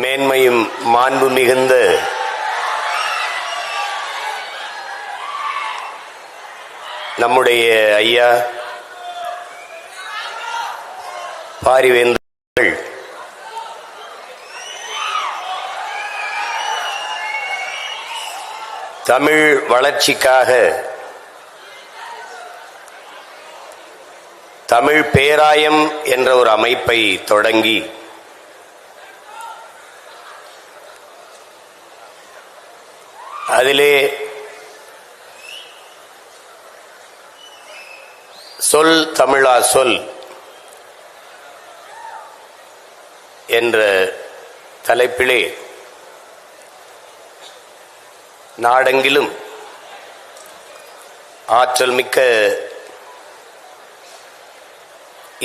மேன்மையும் மாண்பு மிகுந்த நம்முடைய ஐயா பாரிவேந்தர்கள் தமிழ் வளர்ச்சிக்காக தமிழ் பேராயம் என்ற ஒரு அமைப்பை தொடங்கி அதிலே சொல் தமிழா சொல் என்ற தலைப்பிலே நாடெங்கிலும் ஆற்றல் மிக்க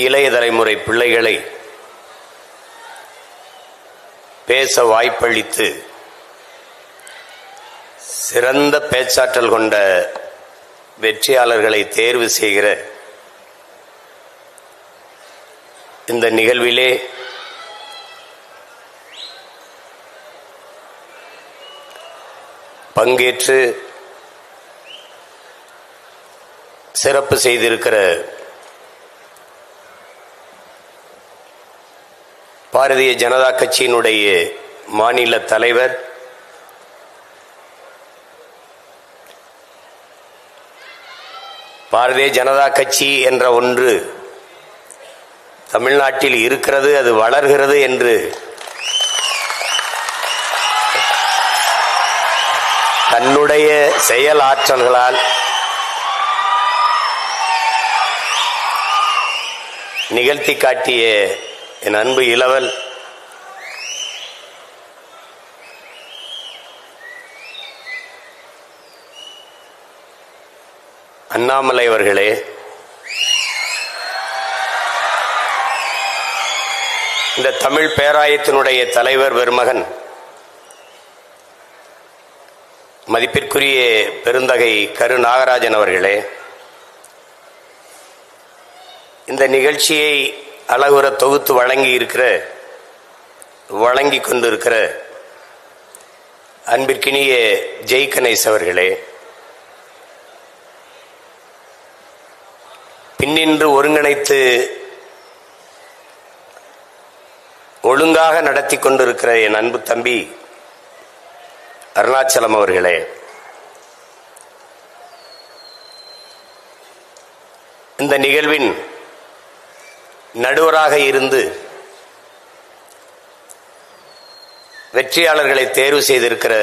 இளைய தலைமுறை பிள்ளைகளை பேச வாய்ப்பளித்து சிறந்த பேச்சாற்றல் கொண்ட வெற்றியாளர்களை தேர்வு செய்கிற இந்த நிகழ்விலே பங்கேற்று சிறப்பு செய்திருக்கிற பாரதிய ஜனதா கட்சியினுடைய மாநில தலைவர் பாரதிய ஜனதா கட்சி என்ற ஒன்று தமிழ்நாட்டில் இருக்கிறது, அது வளர்கிறது என்று தன்னுடைய செயல் ஆற்றல்களால் நிகழ்த்தி காட்டிய என் அன்பு இளவல் அண்ணாமலை அவர்களே, இந்த தமிழ் பேராயத்தினுடைய தலைவர் பெருமகன் மதிப்பிற்குரிய பெருந்தகை கரு நாகராஜன் அவர்களே, இந்த நிகழ்ச்சியை அழகுற தொகுத்து வழங்கி கொண்டிருக்கிற அன்பிற்கினிய ஜெய் கணேஷ் அவர்களே, பின்னின்று ஒருங்கிணைத்து ஒழுங்காக நடத்தி கொண்டிருக்கிற என் அன்பு தம்பி அருணாச்சலம் அவர்களே, இந்த நிகழ்வின் நடுவராக இருந்து வெற்றியாளர்களை தேர்வு செய்திருக்கிற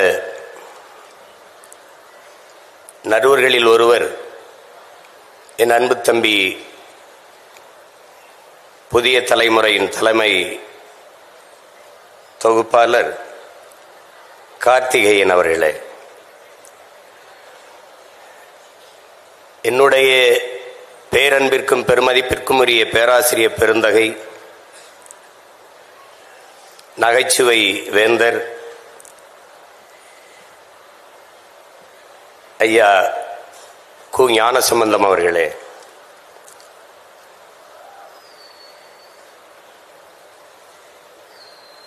நடுவர்களில் ஒருவர் என் அன்பு தம்பி புதிய தலைமுறையின் தலைமை தொகுப்பாளர் கார்த்திகேயன் அவர்களே, என்னுடைய பேரன்பிற்கும் பெருமதிப்பிற்கும் உரிய பேராசிரியர் பெருந்தகை நகைச்சுவை வேந்தர் ஐயா கு ஞானசம்பந்தம் அவர்களே,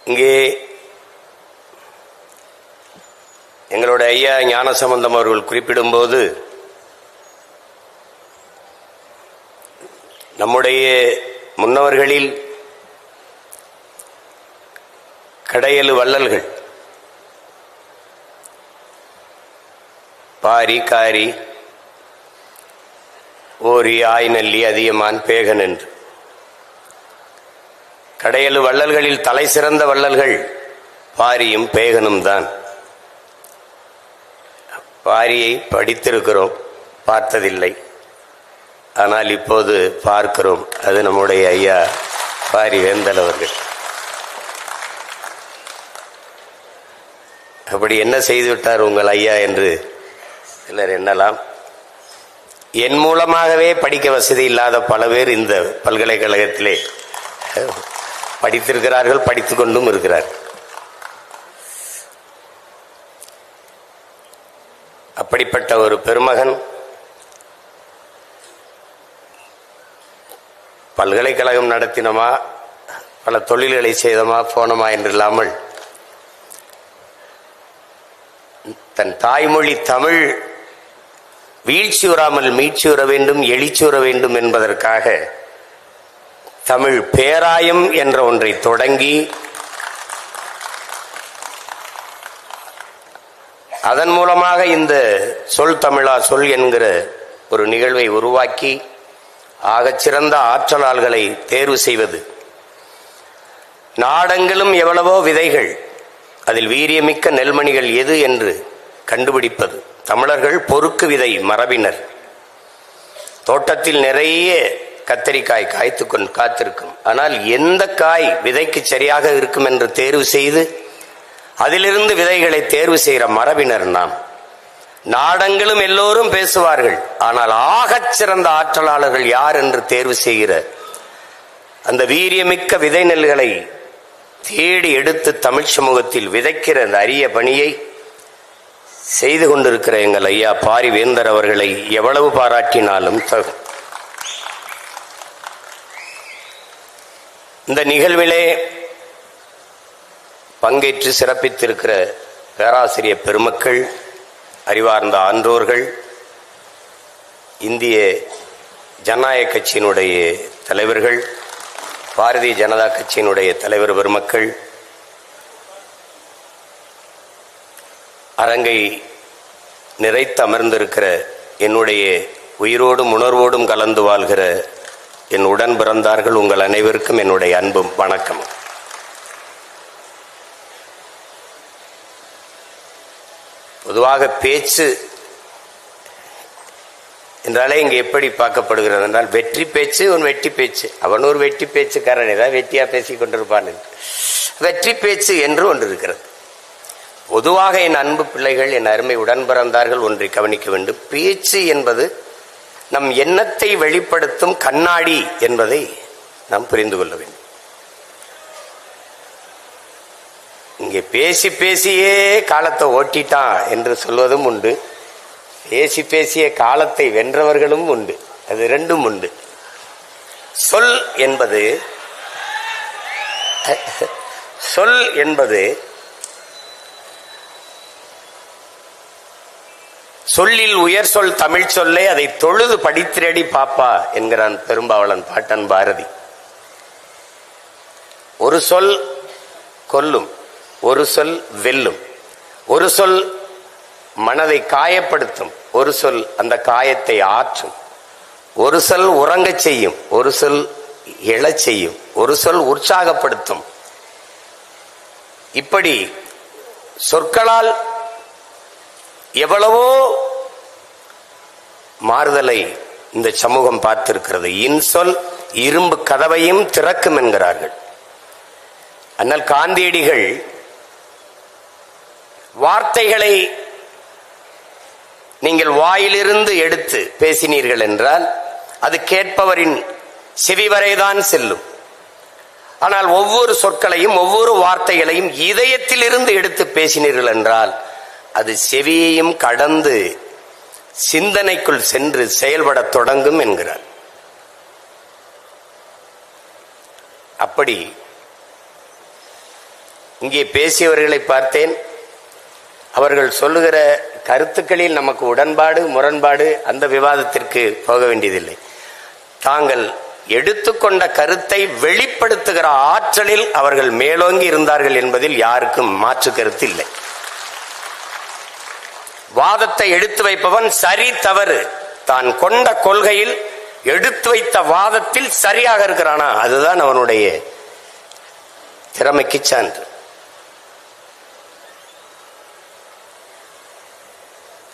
இங்கே எங்களுடைய ஐயா ஞானசம்பந்தம் அவர்கள் குறிப்பிடும்போது நம்முடைய முன்னவர்களில் கடையலு வள்ளல்கள் பாரி காரி ஓரி ஆய்நல்லி அதியமான் பேகன் என்று கடையலு வள்ளல்களில் தலை சிறந்த வள்ளல்கள் பாரியும் பேகனும் தான். பாரியை படித்திருக்கிறோம், பார்த்ததில்லை, ஆனால் இப்போது பார்க்கிறோம். அது நம்முடைய ஐயா பாரி வேந்தல் அவர்கள். அப்படி என்ன செய்துவிட்டார் உங்கள் ஐயா என்று சிலர் எண்ணலாம். என் மூலமாகவே படிக்க வசதி இல்லாத பல பேர் இந்த பல்கலைக்கழகத்திலே படித்திருக்கிறார்கள், படித்துக் கொண்டும் இருக்கிறார்கள். அப்படிப்பட்ட ஒரு பெருமகன் பல்கலைக்கழகம் நடத்தினோமா, பல தொழில்களை செய்தோமா போனோமா என்று இல்லாமல் தன் தாய்மொழி தமிழ் வீழ்ச்சியுறாமல் மீட்சியுற வேண்டும், எழுச்சியுற வேண்டும் என்பதற்காக தமிழ் பேராயம் என்ற ஒன்றை தொடங்கி அதன் மூலமாக இந்த சொல் தமிழா சொல் என்கிற ஒரு நிகழ்வை உருவாக்கி ஆகச்சிறந்த ஆற்றலாளர்களை தேர்வு செய்வது. நாடெங்கிலும் எவ்வளவோ விதைகள், அதில் வீரியமிக்க நெல்மணிகள் எது என்று கண்டுபிடிப்பது. தமிழர்கள் பொறுக்கு விதை மரபினர். தோட்டத்தில் நிறைய கத்தரிக்காய் காத்திருக்கும். ஆனால் எந்த காய் விதைக்கு சரியாக இருக்கும் என்று தேர்வு செய்து அதிலிருந்து விதைகளை தேர்வு செய்கிற மரபினர் நாம். நாடெங்கிலும் எல்லோரும் பேசுவார்கள், ஆனால் ஆகச் சிறந்த ஆற்றலாளர்கள் யார் என்று தேர்வு செய்கிற அந்த வீரியமிக்க விதை நெல்களை தேடி எடுத்து தமிழ் சமூகத்தில் விதைக்கிற அந்த அரிய பணியை செய்து கொண்டிருக்கிற எங்கள் ஐயா பாரிவேந்தர் அவர்களை எவ்வளவு பாராட்டினாலும் தகும். இந்த நிகழ்விலே பங்கேற்று சிறப்பித்திருக்கிற பேராசிரியர் பெருமக்கள், அறிவார்ந்த ஆன்றோர்கள், இந்திய ஜனநாயக கட்சியினுடைய தலைவர்கள், பாரதிய ஜனதா கட்சியினுடைய தலைவர் பெருமக்கள், அரங்கை நிறைத்து அமர்ந்திருக்கிற என்னுடைய உயிரோடும் உணர்வோடும் கலந்து வாழ்கிற என் உடன் பிறந்தார்கள், உங்கள் அனைவருக்கும் என்னுடைய அன்பும் வணக்கம். பொதுவாக பேச்சு என்றாலே இங்கே எப்படி பார்க்கப்படுகிறது என்றால், வெற்றி பேச்சு ஒரு வெட்டி பேச்சு, அவன் ஒரு வெட்டி பேச்சுக்காரன், ஏதாவது வெட்டியா பேசிக் கொண்டிருப்பான். வெற்றி பேச்சு என்று ஒன்று இருக்கிறது. பொதுவாக என் அன்பு பிள்ளைகள், என் அருமை உடன் பிறந்தார்கள், ஒன்றை கவனிக்க வேண்டும். பேச்சு என்பது நம் எண்ணத்தை வெளிப்படுத்தும் கண்ணாடி என்பதை நாம் புரிந்து கொள்ள வேண்டும். இங்கே பேசி பேசியே காலத்தை ஓட்டிட்டான் என்று சொல்வதும் உண்டு, பேசி பேசிய காலத்தை வென்றவர்களும் உண்டு. அது ரெண்டும் உண்டு. சொல் என்பது சொல்லில் உயர் சொல் தமிழ் சொல்லை, அதை தொழுது படித்திரடி பாப்பா என்கிறான் பெரும்பாவளன் பாட்டன் பாரதி. ஒரு சொல் கொல்லும், ஒரு சொல் வெல்லும், ஒரு சொல் மனதை காயப்படுத்தும், ஒரு சொல் அந்த காயத்தை ஆற்றும், ஒரு சொல் உறங்கச் செய்யும், ஒரு சொல் எழச் செய்யும், ஒரு சொல் உற்சாகப்படுத்தும். இப்படி சொற்களால் எவ்வளவோ மாறுதலை இந்த சமூகம் பார்த்திருக்கிறது. இன்சொல் இரும்பு கதவையும் திறக்கும் என்கிறார்கள். அண்ணல் காந்தியடிகள் வார்த்தைகளை நீங்கள் வாயிலிருந்து எடுத்து பேசினீர்கள் என்றால் அது கேட்பவரின் செவி வரைதான் செல்லும். ஆனால் ஒவ்வொரு சொற்களையும் ஒவ்வொரு வார்த்தைகளையும் இதயத்தில் இருந்து எடுத்து பேசினீர்கள் என்றால் அது செவியையும் கடந்து சிந்தனைக்குள் சென்று செயல்பட தொடங்கும் என்கிறார். அப்படி இங்கே பேசியவர்களை பார்த்தேன். அவர்கள் சொல்லுகிற கருத்துக்களில் நமக்கு உடன்பாடு முரண்பாடு அந்த விவாதத்திற்கு போக வேண்டியதில்லை. தாங்கள் எடுத்துக்கொண்ட கருத்தை வெளிப்படுத்துகிற ஆற்றலில் அவர்கள் மேலோங்கி இருந்தார்கள் என்பதில் யாருக்கும் மாற்று கருத்து இல்லை. வாதத்தை எடுத்து வைப்பவன் சரி தவறு தான் கொண்ட கொள்கையில் எடுத்து வைத்த வாதத்தில் சரியாக இருக்கிறானா, அதுதான் அவனுடைய திறமைக்கு சான்று.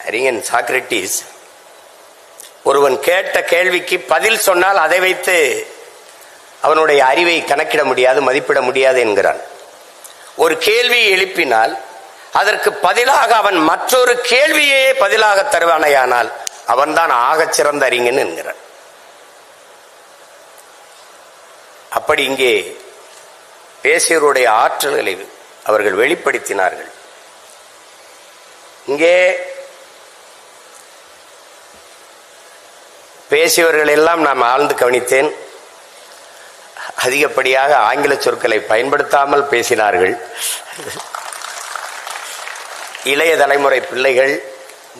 அறிஞன் சாக்ரட்டிஸ் ஒருவன் கேட்ட கேள்விக்கு பதில் சொன்னால் அதை வைத்து அவனுடைய அறிவை கணக்கிட முடியாது, மதிப்பிட முடியாது என்கிறான். ஒரு கேள்வியை எழுப்பினால் அதற்கு பதிலாக அவன் மற்றொரு கேள்வியே பதிலாக தருவானையானால் அவன்தான் ஆகச் சிறந்த அறிஞன் என்கிறான். அப்படி இங்கே பேசியவருடைய ஆற்றல்களை அவர்கள் வெளிப்படுத்தினார்கள். இங்கே பேசியவர்கள் எல்லாம் நாம் ஆழ்ந்து கவனித்தேன். அதிகப்படியாக ஆங்கில சொற்களை பயன்படுத்தாமல் பேசினார்கள். இளைய தலைமுறை பிள்ளைகள்,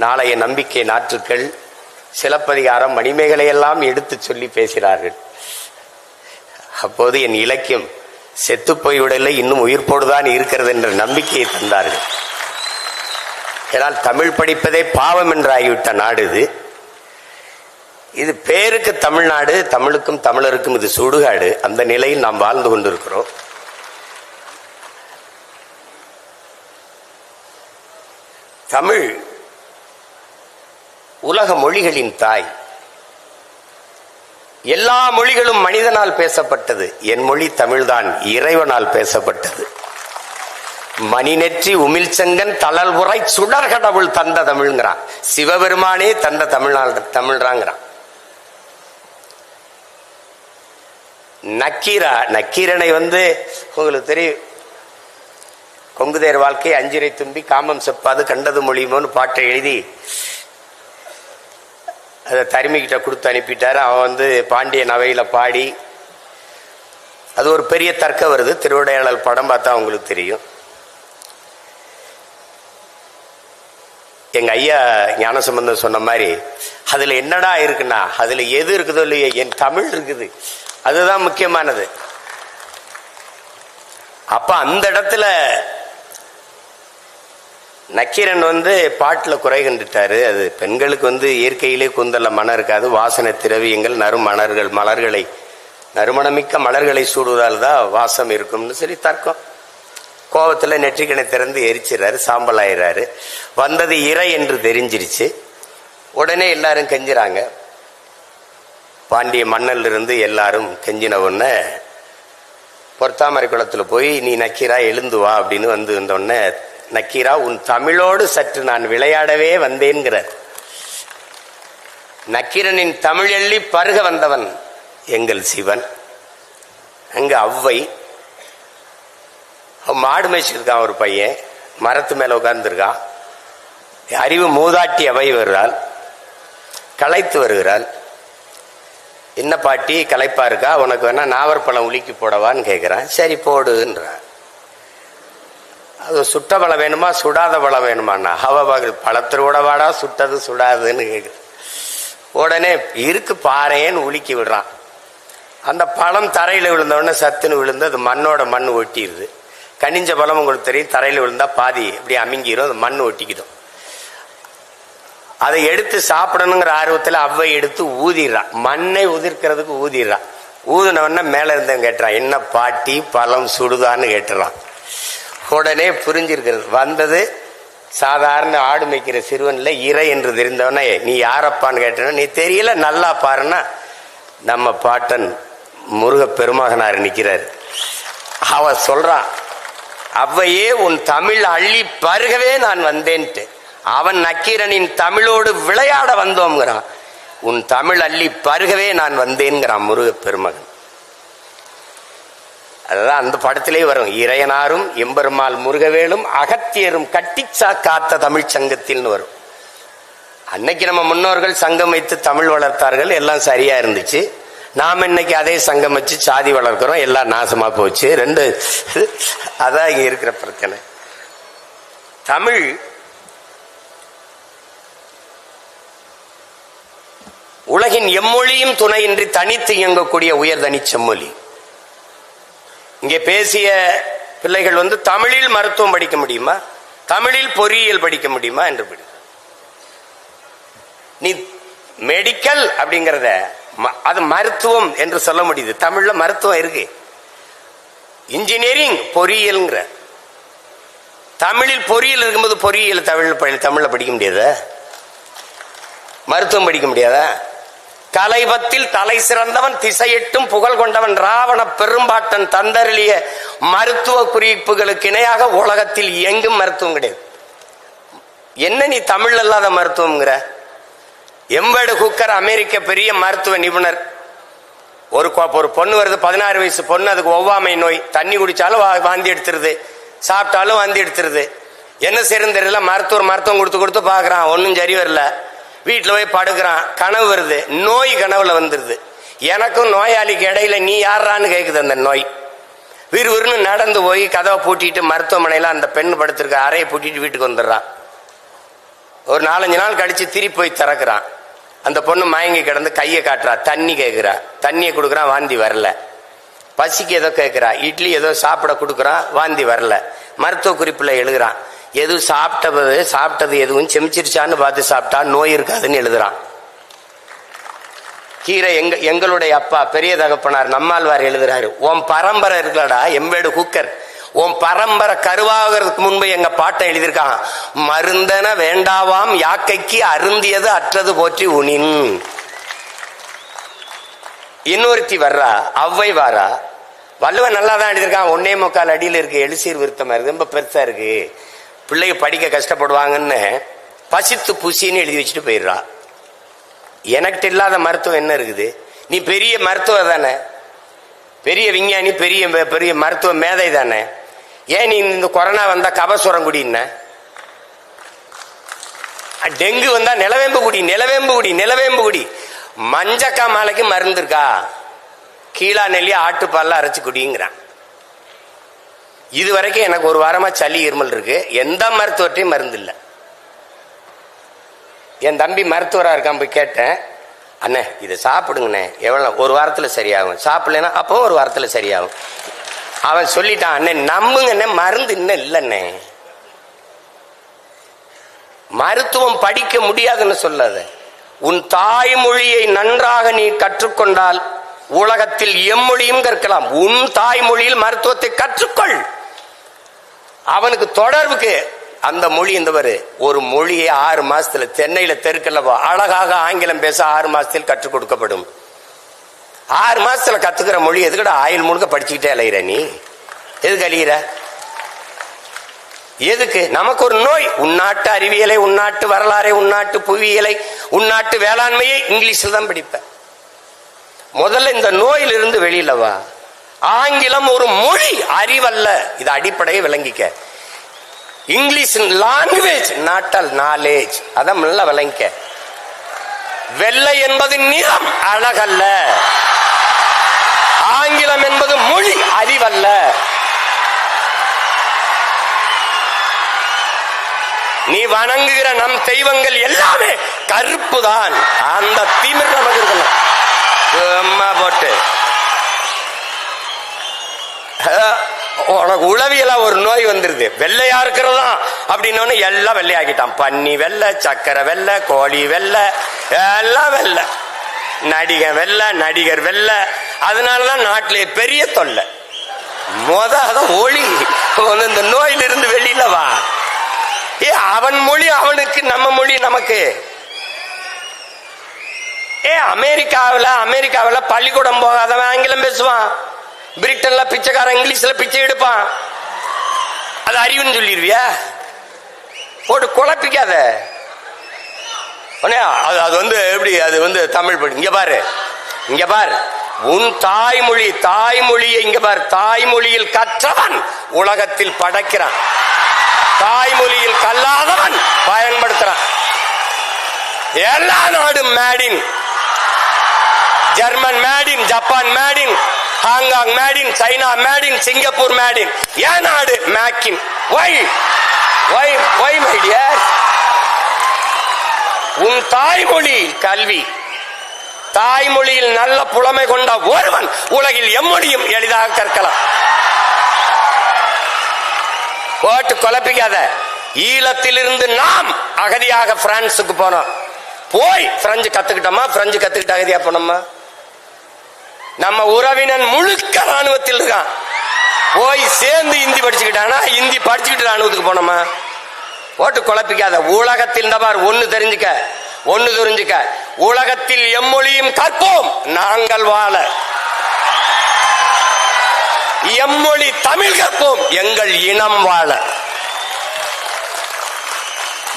நாளைய நம்பிக்கை நாற்றுக்கள், சிலப்பதிகாரம், மணிமேகலையெல்லாம் எடுத்து சொல்லி பேசினார்கள். அப்போது என் இலக்கியம் செத்து போய்விடலை, இன்னும் உயிர்ப்போடுதான் இருக்கிறது என்ற நம்பிக்கையை தந்தார்கள். ஏனால் தமிழ் படிப்பதே பாவம் என்று ஆகிவிட்ட நாடு இது. இது பேருக்கு தமிழ்நாடு, தமிழுக்கும் தமிழருக்கும் இது சுடுகாடு. அந்த நிலையில் நாம் வாழ்ந்து கொண்டிருக்கிறோம். தமிழ் உலக மொழிகளின் தாய். எல்லா மொழிகளும் மனிதனால் பேசப்பட்டது. என் மொழி தமிழ்தான் இறைவனால் பேசப்பட்டது. மணிநெற்றி உமிழ்ச்செங்கன் தளல்புரை சுடர் கடவுள் தந்த தமிழ்ங்கிறான். சிவபெருமானே தந்த தமிழ்றாங்கிறான். நக்கீரனை உங்களுக்கு தெரியும், கொங்குதேர் வாழ்க்கை அஞ்சிரை தும்பி காமம் செப்பாது கண்டது மொழியுமோன்னு பாட்டை எழுதி அதை தருமிக்கிட்ட கொடுத்து அனுப்பிட்டாரு. அவன் பாண்டியன் அவையில பாடி, அது ஒரு பெரிய தர்க்கம் வருது. திருவிடையாளர் படம் பார்த்தா உங்களுக்கு தெரியும். எங்க ஐயா ஞானசம்பந்தம் சொன்ன மாதிரி அதுல என்னடா இருக்குன்னா, அதுல எது இருக்குதோ இல்லையோ என் தமிழ் இருக்குது, அதுதான் முக்கியமானது. அப்ப அந்த இடத்துல நக்கீரன் பாட்டுல குறை கண்டுட்டாரு. அது பெண்களுக்கு இயற்கையிலே கூந்தல்ல மனம் இருக்காது, வாசனை திரவியங்கள் நறுமணமிக்க மலர்களை சூடுவதால் தான் வாசம் இருக்கும்னு சொல்லி தர்க்கம். கோபத்துல நெற்றிக்கணை திறந்து எரிச்சிடறாரு, சாம்பல் ஆயிடுறாரு. வந்தது இறை என்று தெரிஞ்சிருச்சு. உடனே எல்லாரும் கெஞ்சுறாங்க. பாண்டிய மன்னல்ல இருந்து எல்லாரும் கெஞ்சின உடனே பொற்தாமரை குளத்துல போய் நீ நக்கீரா எழுந்து வா அப்படின்னு வந்தோடனே, நக்கீரா உன் தமிழோடு சற்று நான் விளையாடவே வந்தேன்கிறார். நக்கீரனின் தமிழ் எள்ளி பருக வந்தவன் எங்கள் சிவன். அங்க அவ்வை மாடு மேய்ச்சிருக்கான். ஒரு பையன் மரத்து மேல உட்கார்ந்துருக்கான். அறிவு மூதாட்டி அவை வருகிறாள், களைத்து வருகிறாள். என்ன பாட்டி களைப்பா இருக்கா, உனக்கு வேணா நாவற்பழம் உலுக்கி போடவான்னு கேட்கிறான். சரி போடுன்றான். அது சுட்ட பழம் வேணுமா சுடாத பழம் வேணுமாண்ணா, அவர்கள் பழத்திரோட வாடா சுட்டது சுடாதுன்னு கேட்குற. உடனே இருக்கு பாறேன்னு உலுக்கி விடுறான். அந்த பழம் தரையில் விழுந்தோடனே சத்துன்னு விழுந்து அது மண்ணோட மண் ஒட்டிடுது. கனிஞ்ச பழம் உங்களுக்கு தெரியும், தரையில் விழுந்தா பாதி இப்படி அமுங்கிரும், அது மண் ஒட்டிக்கிடும். அதை எடுத்து சாப்பிடணுங்கிற ஆர்வத்தில் அவ்வை எடுத்து ஊதிடுறான். மண்ணை உதிர்க்கிறதுக்கு ஊதிடுறான். ஊதினவன மேல இருந்தவன் கேட்டுறான், என்ன பாட்டி பழம் சுடுதான்னு கேட்டுறான். உடனே புரிஞ்சிருக்கிறது. வந்தது சாதாரண ஆடு மேய்க்கிற சிறுவன்ல இறை என்று தெரிந்தவன, நீ யாரப்பான்னு கேட்டன, நீ தெரியல நல்லா பாருன்னா நம்ம பாட்டன் முருக பெருமகனார் நிற்கிறார். அவ சொல்றான், அவ்வையே உன் தமிழ் அள்ளி பருகவே நான் வந்தேன்ட்டு. அவன் நக்கீரனின் தமிழோடு விளையாட வந்தோம்ங்கிறான். உன் தமிழ் அள்ளி பருகவே நான் வந்தேன்கிறான் முருக பெருமகன். அதுதான் அந்த படத்திலே வரும். இறையனாரும் எம்பெருமாள் முருகவேலும் அகத்தியரும் கட்டிச்சா காத்த தமிழ் சங்கத்தில் வரும். அன்னைக்கு நம்ம முன்னோர்கள் சங்கம் வைத்து தமிழ் வளர்த்தார்கள், எல்லாம் சரியா இருந்துச்சு. நாம் இன்னைக்கு அதே சங்கம் வச்சு சாதி வளர்க்கிறோம், எல்லாம் நாசமா போச்சு. ரெண்டு அதான் இங்க இருக்கிற பிரச்சனை. தமிழ் உலகின் எம்மொழியும் துணையின்றி தனித்து இயங்கக்கூடிய உயர்தனி செம்மொழி. இங்கே பேசிய பிள்ளைகள் தமிழில் மருத்துவம் படிக்க முடியுமா, தமிழில் பொறியியல் படிக்க முடியுமா என்று படி. நீ மெடிக்கல் அப்படிங்கிறத அது மருத்துவம் என்று சொல்ல முடியுது. தமிழ்ல மருத்துவம் இருக்கு. இன்ஜினியரிங் பொறியியல்ங்கிற தமிழில் பொறியியல் இருக்கும்போது பொறியியல் தமிழ்ல படிக்க முடியாதா, மருத்துவம் படிக்க முடியாதா? கலைபத்தில் தலை சிறந்தவன் திசையெட்டும் புகழ் கொண்டவன் ராவண பெரும்பாட்டன் தந்தருளிய மருத்துவ குறிப்புகளுக்கு இணையாக உலகத்தில் எங்கும் மருத்துவம் கிடையாது. என்ன நீ தமிழ் அல்லாத மருத்துவம்ங்கிற? எம்பேடு குக்கர் அமெரிக்க பெரிய மருத்துவ நிபுணர். ஒரு பொண்ணு வருது, 16 வயசு பொண்ணு, அதுக்கு ஒவ்வாமை நோய். தண்ணி குடிச்சாலும் வாந்தி எடுத்துருது, சாப்பிட்டாலும் வாந்தி எடுத்துருது. என்ன செய்யறது தெரியல. மருத்துவம் கொடுத்து பாக்குறான், ஒன்னும் சரி வரல. வீட்டுல போய் படுக்கிறான், கனவு வருது, நோய் கனவுல வந்துருது. எனக்கும் நோயாளிக்கு இடையில நீ யாரான்னு கேக்குது அந்த நோய். விறுவிறுன்னு நடந்து போய் கதவை பூட்டிட்டு மருத்துவமனையில் அந்த பெண் படுத்திருக்க அறையை பூட்டிட்டு வீட்டுக்கு வந்துடுறான். ஒரு 4-5 நாள் கழிச்சு திருப்பி போய் திறக்கிறான். அந்த பொண்ணு மயங்கி கிடந்து கையை காட்டுறா, தண்ணி கேட்குறா, தண்ணியை கொடுக்குறான், வாந்தி வரல. பசிக்கு ஏதோ கேட்குறா, இட்லி ஏதோ சாப்பிட கொடுக்குறான், வாந்தி வரல. மருத்துவ குறிப்பில் எழுதுறான், எதுவும் சாப்பிட்டது எதுவும் செமிச்சிருச்சான்னு பார்த்து சாப்பிட்டா நோய் இருக்காதுன்னு எழுதுறான். கீரை எங்களுடைய அப்பா பெரிய தகப்பனார் நம்மாழ்வார் எழுதுறாரு, உன் பரம்பரை இருக்கலடா எம்பேடு குக்கர், உன் பரம்பரை கருவாகிறதுக்கு முன்பு எங்க பாட்டை எழுதியிருக்கான், மருந்தன வேண்டாவாம் யாக்கைக்கு அருந்தியது அற்றது போற்றி உனின். இன்னொருத்தி வர்றா, அவ்வை வாரா, வள்ளுவன் நல்லா தான் எழுதியிருக்கான், 1.25 அடியில் இருக்கு, எழுசீர் விருத்தமா இருக்கு, ரொம்ப பெருசா இருக்கு, பிள்ளைங்க படிக்க கஷ்டப்படுவாங்கன்னு பசித்து புசின்னு எழுதி வச்சுட்டு போயிடுறா. எனக்கு இல்லாத மருத்துவம் என்ன இருக்குது? நீ பெரிய மருத்துவர் தானே, பெரிய விஞ்ஞானி, பெரிய பெரிய மருத்துவ மேதை தானே, ஏன் நீ இந்த கொரோனா வந்தா கபசுரம் குடின, டெங்கு வந்தா நிலவேம்பு குடி, மஞ்சக்கா மாலைக்கு மருந்து இருக்கா, கீழா நெல்லி ஆட்டுப்பால்லாம் அரைச்சு குடிங்கிறான். இது வரைக்கும் எனக்கு ஒரு வாரமா சளி இருமல் இருக்கு, எந்த மருத்துவத்தையும் மருந்து இல்லை. என் தம்பி மருத்துவரா இருக்கான், போய் கேட்டேன், அண்ணே இதை சாப்பிடுங்கண்ணே, எவ்வளோ, ஒரு வாரத்தில் சரியாகும், சாப்பிடலன்னா அப்போ ஒரு வாரத்தில் சரியாகும். அவன் சொல்லிட்டான், அண்ணே நம்புங்கண்ணே, மருந்து இன்னும் இல்லைண்ணே. மருத்துவம் படிக்க முடியாதுன்னு சொல்லாத, உன் தாய்மொழியை நன்றாக நீ கற்றுக்கொண்டால் உலகத்தில் எம்மொழியும் கற்கலாம். உன் தாய்மொழியில் மருத்துவத்தை கற்றுக்கொள். அவனுக்கு தொடர்புக்கு அந்த மொழி இருந்தவர் ஒரு மொழியை 6 மாசத்துல தென்னையில தெருக்கல்லவா அழகாக ஆங்கிலம் பேச 6 மாசத்தில் கற்றுக் கொடுக்கப்படும். 6 மாசத்துல கத்துக்கிற மொழி எதுக்கட ஆயுள் முழுக்க படிச்சுக்கிட்டே அலையிற, நீ எதுக்கு அழிகிற? எதுக்கு? நமக்கு ஒரு நோய், உள்நாட்டு அறிவியலை, உள்நாட்டு வரலாறை, உள்நாட்டு புவியியலை, உள்நாட்டு வேளாண்மையை இங்கிலீஷில் தான் படிப்ப. முதல்ல இந்த நோயிலிருந்து வெளியிலவா. ஆங்கிலம் ஒரு மொழி, அறிவல்ல, இது அடிப்படையை விளங்கிக்க. இங்கிலீஷ் லாங்குவேஜ், நாட் நாலேஜ், அதான் நல்லா விளங்கிக்க. வெள்ளை என்பது நிறம், அழகல்ல. ஆங்கிலம் என்பது மொழி, அறிவல்ல. நீ வணங்குகிற நம் தெய்வங்கள் எல்லாமே கருப்பு தான். அந்த திமிர் நமக்கு இருக்கணும். அம்மா போட்டு உனக்கு உளவியலா ஒரு நோய் வந்துருது, வெள்ளையா இருக்கிறதா அப்படின்னு எல்லாம் வெள்ளையாக்கிட்டான். பன்னி வெள்ளை, சக்கரை வெள்ளை, கோழி வெள்ளை, எல்லாம் வெள்ளை, நடிகர் வெள்ளை, நடிகர் வெள்ளை. அதனாலதான் நாட்டிலே பெரிய தொல்லை. அதான் ஒளி, இந்த நோயிலிருந்து வெளியில வா. அவன் மொழி அவனுக்கு, நம்ம மொழி நமக்கு. அமெரிக்காவில் பள்ளிக்கூடம் போகாதவன் ஆங்கிலம் பேசுவான், பிரிட்டன்ல பிச்சைக்காரன் இங்கிலீஷ்ல பிச்சை எடுப்பான். அது அறிவுன்னு சொல்லிடுவியா? போட்டு குழப்பிக்காத. அது எப்படி, அது தமிழ் படி. இங்க பாரு, உன் தாய்மொழியை இங்க பாரு. தாய்மொழியில் கற்றவன் உலகத்தில் படைக்கிறான், தாய்மொழியில் கல்லாதவன் பயன்படுத்துறான். எல்லா நாடும் maiden, German maiden, Japan maiden, Hong Kong maiden, China maiden, Singapore maiden. ஏன் நாடு மேக்கின்? மை டியர், உன் தாய்மொழி கல்வி, தாய்மொழியில் நல்ல புலமை கொண்ட ஒருவன் உலகில் எம்மொழியும் எளிதாக கற்கலாம். போட்டு குழப்பிக்காத. ஈழத்திலிருந்து நாம் அகதியாக பிரான்சுக்கு போனோம், போய் பிரெஞ்சு கத்துக்கிட்டோமா? பிரெஞ்சு கத்துக்கிட்ட அகதியா போனோமா? நம்ம உறவினன் முழுக்க ராணுவத்தில் இருக்கான், போய் சேர்ந்து இந்தி படிச்சுக்கிட்டானா? இந்தி படிச்சுக்கிட்டு ராணுவத்துக்கு போனோமா? போட்டு குழப்பிக்காத. உலகத்தில் ஒன்னு தெரிஞ்சுக்க, உலகத்தில் எம்மொழியும் கற்போம் நாங்கள் வாழ. எம்மொழி தமிழ் கற்போம் எங்கள் இனம் வாழ.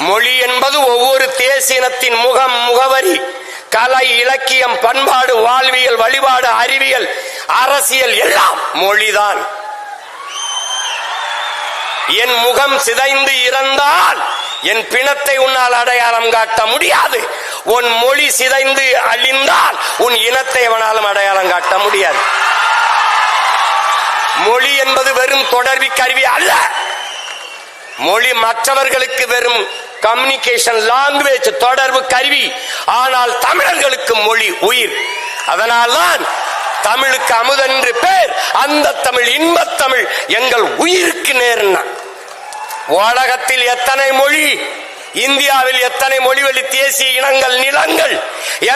மொழி என்பது ஒவ்வொரு தேசியத்தின் முகவரி. கலை, இலக்கியம், பண்பாடு, வாழ்வியல், வழிபாடு, அறிவியல், அரசியல் எல்லாம் மொழிதான். என் முகம் சிதைந்து இறந்தால் என் பிணத்தை உன்னால் அடையாளம் காட்ட முடியாது. உன் மொழி சிதைந்து அழிந்தால் உன் இனத்தை எவனாலும் அடையாளம் காட்ட முடியாது. மொழி என்பது வெறும் தொடர்பு கருவி அல்ல. மொழி மற்றவர்களுக்கு வெறும் கம்யூனிகேஷன் லாங்குவேஜ், தொடர்பு கருவி. ஆனால் தமிழர்களுக்கு மொழி உயிர். அதனால்தான் தமிழுக்கு அமுதென்று பேர். அந்த தமிழ் இன்பத் தமிழ் எங்கள் உயிருக்கு நேர்னா. உலகத்தில் எத்தனை மொழி, இந்தியாவில் எத்தனை மொழிவழி தேசிய இனங்கள், நிலங்கள்,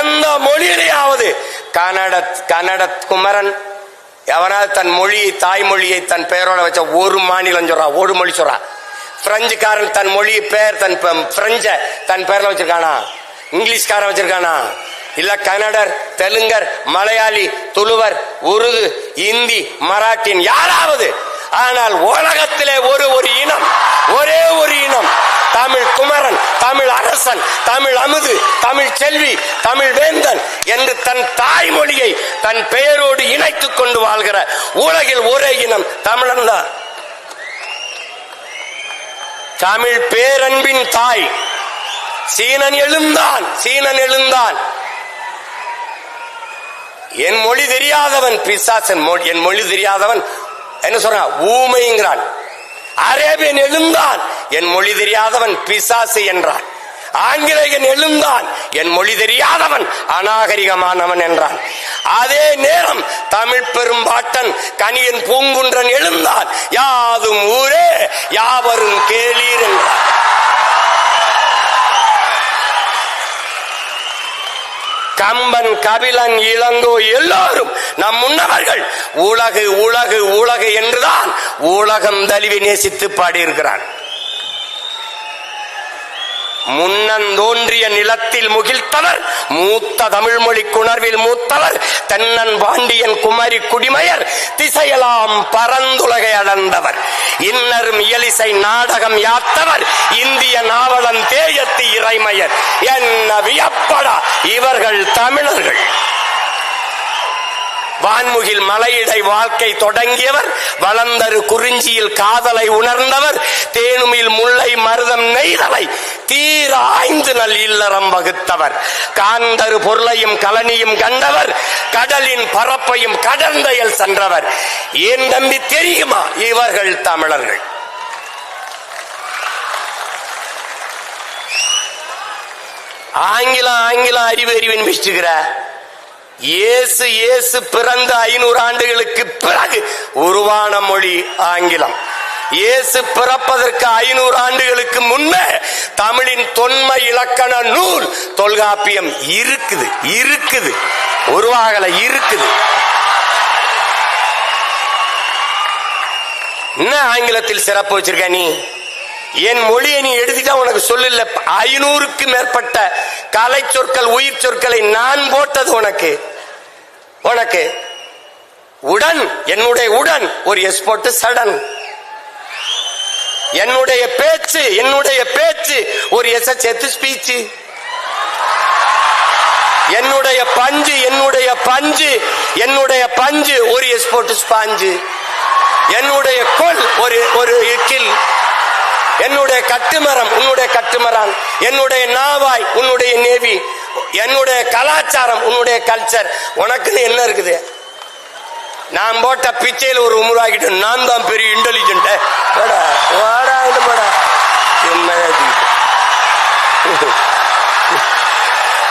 எந்த மொழியிலேயாவது கன்னட குமரன் எவனாவது தன் மொழியை, தாய்மொழியை தன் பெயரோட வச்ச ஒரு மாநிலம் சொல்றான், ஒரு மொழி சொல்றான். பிரெஞ்சுக்காரன் தன் மொழி பெயர், தன் பிரெஞ்ச தன் பெயர்ல வச்சிருக்கானா? இங்கிலீஷ்காரன் வச்சிருக்கானா? இல்ல கன்னடர், தெலுங்கர், மலையாளி, துளுவர், உருது, இந்தி, மராட்டின் யாராவது? ஆனால் உலகத்திலே ஒரு இனம், ஒரே ஒரு இனம், தமிழ் குமரன், தமிழ் அரசன், தமிழ் அமுது, தமிழ் செல்வி, தமிழ் வேந்தன் என்று தன் தாய்மொழியை தன் பெயரோடு இணைத்துக் கொண்டு வாழ்கிற உலகில் ஒரே இனம் தமிழன் தான். தமிழ் பேரன்பின் தாய். சீனன் எழுந்தான். என் மொழி தெரியாதவன் பிசாசன். என் மொழி தெரியாதவன் என்ன சொல்றான்? ஊமைங்கிறான். அரேபியன் எழுந்தான், என் மொழி தெரியாதவன் பிசாசு என்றான். ஆங்கிலேயன் எழுந்தான், என் மொழி தெரியாதவன் அநாகரிகமானவன் என்றான். அதே நேரம் தமிழ் பெரும்பாட்டன் கனியன் பூங்குன்றன் எழுந்தான், யாதும் ஊரே யாவரும் கேளீர் என்றான். கம்பன், கபிலன், இளங்கோ எல்லோரும் நம் முன்னவர்கள் உலகு உலகு உலகு என்றுதான் உலகம் தழுவி நேசித்து பாடியிருக்கிறான். முன்னந்தோன்றிய நிலத்தில் முகிழ்த்தவர், மூத்த தமிழ் மொழி குணர்வில் மூத்தவர், தென்னன் பாண்டியன் குமரி குடிமையர், திசையெல்லாம் பரந்துலகை அடர்ந்தவர், இன்னரும் இயலிசை நாடகம் யாத்தவர், இந்திய நாவலன் தேயத்து இறைமையர். என்ன வியப்படா இவர்கள் தமிழர்கள். வான்முகில் மலையிடை வாழ்க்கை தொடங்கியவர், வளர்ந்தரு குறிஞ்சியில் காதலை உணர்ந்தவர், தேனுமில் முல்லை மருதம் நெய்தலை தீர ஆய்ந்து நல் இல்லறம் வகுத்தவர், காந்தரு பொருளையும் கலனியும் கண்டவர், கடலின் பரப்பையும் கடந்தையில் சென்றவர். ஏன் நம்பி தெரியுமா இவர்கள் தமிழர்கள்? ஆங்கிலம் அறிவின் மிஸ்டுகிற இயேசு பிறந்த 500 ஆண்டுகளுக்கு பிறகு உருவான மொழி ஆங்கிலம். இயேசு பிறப்பதற்கு 500 ஆண்டுகளுக்கு முன்பே தமிழின் தொன்மை இலக்கண நூல் தொல்காப்பியம் இருக்குது, உருவாகல இருக்குது. என்ன ஆங்கிலத்தில் சிறப்பு வச்சிருக்க நீ? என் மொழியை நீ எடுத்துட்டா உனக்கு சொல்லல. 500க்கு மேற்பட்ட கலை சொற்கள், உயிர் சொற்களை நான் போட்டது உனக்கு. உடன், என்னுடைய உடன் ஒரு எஸ் போட்டு சடன். என்னுடைய பேச்சு ஒரு எஸ் சேர்த்து ஸ்பீச். என்னுடைய பஞ்சு ஒரு எஸ் போட்டு ஸ்பாஞ்சு. என்னுடைய கொல் ஒரு கில். என்னுடைய கட்டுமரம் உன்னுடைய கட்டுமரம். என்னுடைய நாவாய் உன்னுடைய நேவி. என்னுடைய கலாச்சாரம் உன்னுடைய கல்ச்சர். உனக்குன்னு என்ன இருக்குது? நான் போட்ட பிச்சையில் ஒரு உமுறாகிட்டு நான் தான் பெரிய இன்டெலிஜென்ட்.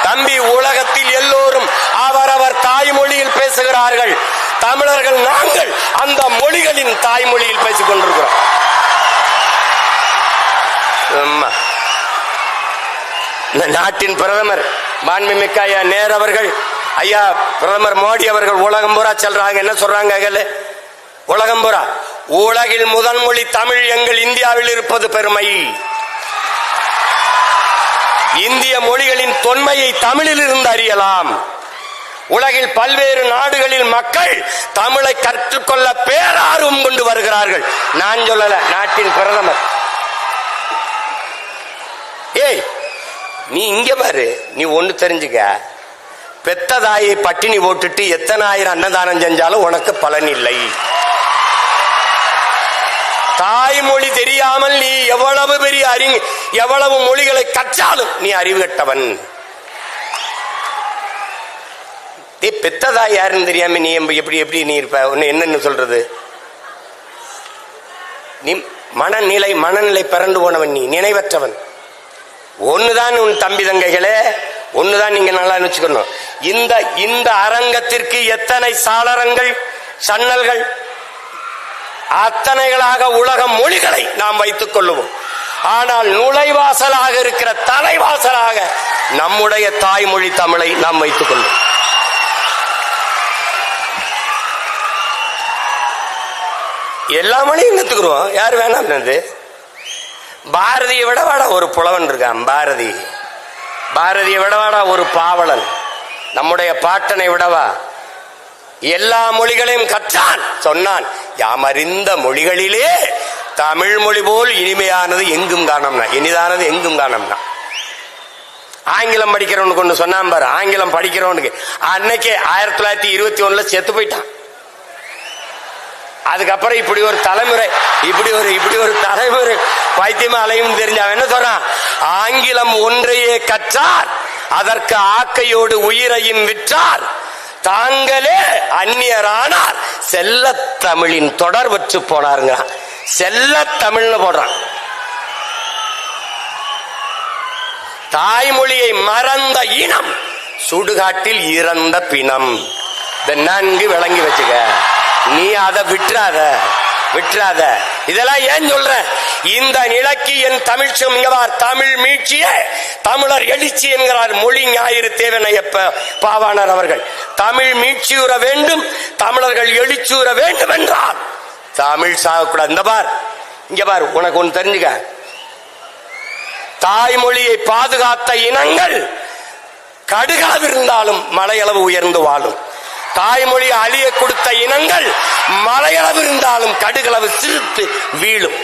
தம்பி, உலகத்தில் எல்லோரும் அவரவர் தாய்மொழியில் பேசுகிறார்கள். தமிழர்கள் நாங்கள் அந்த மொழிகளின் தாய்மொழியில் பேசிக் கொண்டிருக்கிறோம். நாட்டின் பிரதமர் மாண்புமிக்க ஐயா நேரு அவர்கள், ஐயா பிரதமர் மோடி அவர்கள் உலகம் பூரா செல்றாங்க. என்ன சொல்றாங்க? உலகம் பூரா உலகில் முதல் மொழி தமிழ் எங்கள் இந்தியாவில் இருப்பது பெருமை. இந்திய மொழிகளின் தொன்மையை தமிழில் இருந்து அறியலாம். உலகில் பல்வேறு நாடுகளில் மக்கள் தமிழை கற்றுக்கொள்ள பேரார்வம் கொண்டு வருகிறார்கள். நான் சொல்லல, நாட்டின் பிரதமர். ஏய், நீ இங்க பாரு, நீ ஒண்ணு தெரிஞ்சுக்க. பெத்த தாயை பட்டினி போட்டுட்டு எத்தனை ஆயிரம் அன்னதானம் செஞ்சாலும் உனக்கு பலன் இல்லை. தாய்மொழி தெரியாமல் நீ எவ்வளவு பெரிய எவ்வளவு மொழிகளை கற்றாலும் நீ அறிவு கட்டவன். பெத்த தாய் யாருன்னு தெரியாம நீ எப்படி நீ இருப்ப? உன்னை என்னன்னு சொல்றது? நீ மனநிலை பிறண்டு போனவன், நீ நினைவற்றவன். ஒண்ணுதான் உன் தம்பி தங்கைகளே, ஒண்ணுதான் நீங்க நல்லா நினைச்சுக்கணும். இந்த அரங்கத்திற்கு எத்தனை சாளரங்கள் சன்னல்கள், அத்தனைகளாக உலக மொழிகளை நாம் வைத்துக் கொள்ளுவோம். ஆனால் நுழைவாசலாக இருக்கிற தலைவாசலாக நம்முடைய தாய்மொழி தமிழை நாம் வைத்துக் கொள்வோம். எல்லா மொழியும் கத்துக்கிறோம், யார் வேணாம். பாரதியை விடவாடா ஒரு புலவன் இருக்கான், பாரதியை விடவாடா ஒரு பாவலன், நம்முடைய பாட்டனை விடவா எல்லா மொழிகளையும் கற்றான். சொன்னான், யாம் அறிந்த மொழிகளிலே தமிழ் மொழி போல் இனிமையானது எங்கும் காணோம்னா, இனிதானது எங்கும் காணோம்னா. ஆங்கிலம் படிக்கிறவனுக்கு ஒண்ணு சொன்னான் பாரு, ஆங்கிலம் படிக்கிறவனுக்கு அன்னைக்கே 1921 செத்து போயிட்டான். அதுக்கப்புறம் இப்படி ஒரு தலைமுறை பைத்தியமா அலையும் தெரிஞ்சவன் என்ன சொல்றான், ஆங்கிலம் ஒன்றையே கற்றார், அதற்கு ஆக்கையோடு உயிரையும் விற்றார், தாங்களே அந்நியரானார், செல்ல தமிழின் தொடர் வச்சு போனாருங்க. செல்ல தமிழ்னு போடுறான். தாய்மொழியை மறந்த இனம் சுடுகாட்டில் இறந்த பிணம். நன்கு விளங்கி வச்சுக்க. நீ அதை விட்டுறாத. இதெல்லாம் ஏன் சொல்ற, இந்த நிலைக்கு என் தமிழ் தமிழ் மீட்சியே தமிழர் எழுச்சி என்கிறார் மொழி ஞாயிறு தேவனையப்ப பாவாணர் அவர்கள். தமிழ் மீட்சியுற வேண்டும், தமிழர்கள் எழுச்சியுற வேண்டும் என்றால் தமிழ் சாகக்கூடாது. இங்க பார், உனக்கு ஒன்று தெரிஞ்சுக்க, தாய்மொழியை பாதுகாத்த இனங்கள் கடுகளவு இருந்தாலும் மலையளவு உயர்ந்து வாழும். தாய்மொழி அழிய கொடுத்த இனங்கள் மலையளவு இருந்தாலும் கடுகளவு சிரித்து வீழும்.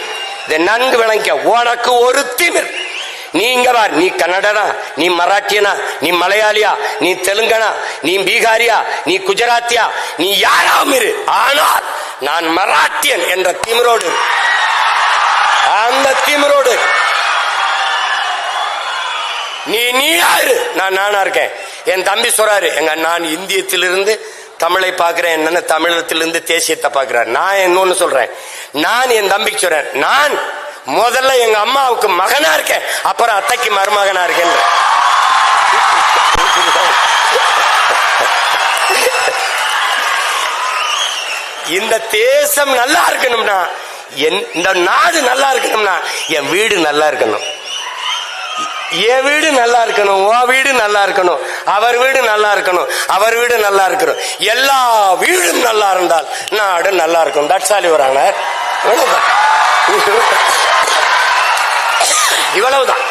இதை நன்கு விளங்க. உனக்கு ஒரு திமிர், நீங்க பார், நீ கன்னடனா, நீ மராட்டியனா, நீ மலையாளியா, நீ தெலுங்கனா, நீ பீகாரியா, நீ குஜராத்தியா, நீ யாராவும் இரு, ஆனால் நான் மராட்டியன் என்ற திமிரோடு, அந்த திமிரோடு நீ யாரு, நானா இருக்கேன். என் தம்பி சொல்றாரு, நான் இந்தியத்திலிருந்து தமிழை பார்க்கிறேன், என்னன்னு தமிழகத்திலிருந்து தேசியத்தை பார்க்கிறார். நான் இன்னொன்னு சொல்றேன், நான் என் தம்பிக்கு சொல்றேன், நான் முதல்ல எங்க அம்மாவுக்கு மகனா இருக்கேன், அப்புறம் அத்தைக்கு மருமகனா இருக்கேன். இந்த தேசம் நல்லா இருக்கணும்னா, இந்த நாடு நல்லா இருக்கணும்னா, என் வீடு நல்லா இருக்கணும், என் வீடு நல்லா இருக்கணும், உன் வீடு நல்லா இருக்கணும், அவர் வீடு நல்லா இருக்கணும், அவர் வீடு நல்லா இருக்கணும், எல்லா வீடும் நல்லா இருந்தால் நாடு நல்லா இருக்கும். That's all your honour. இவ்வளவுதான்.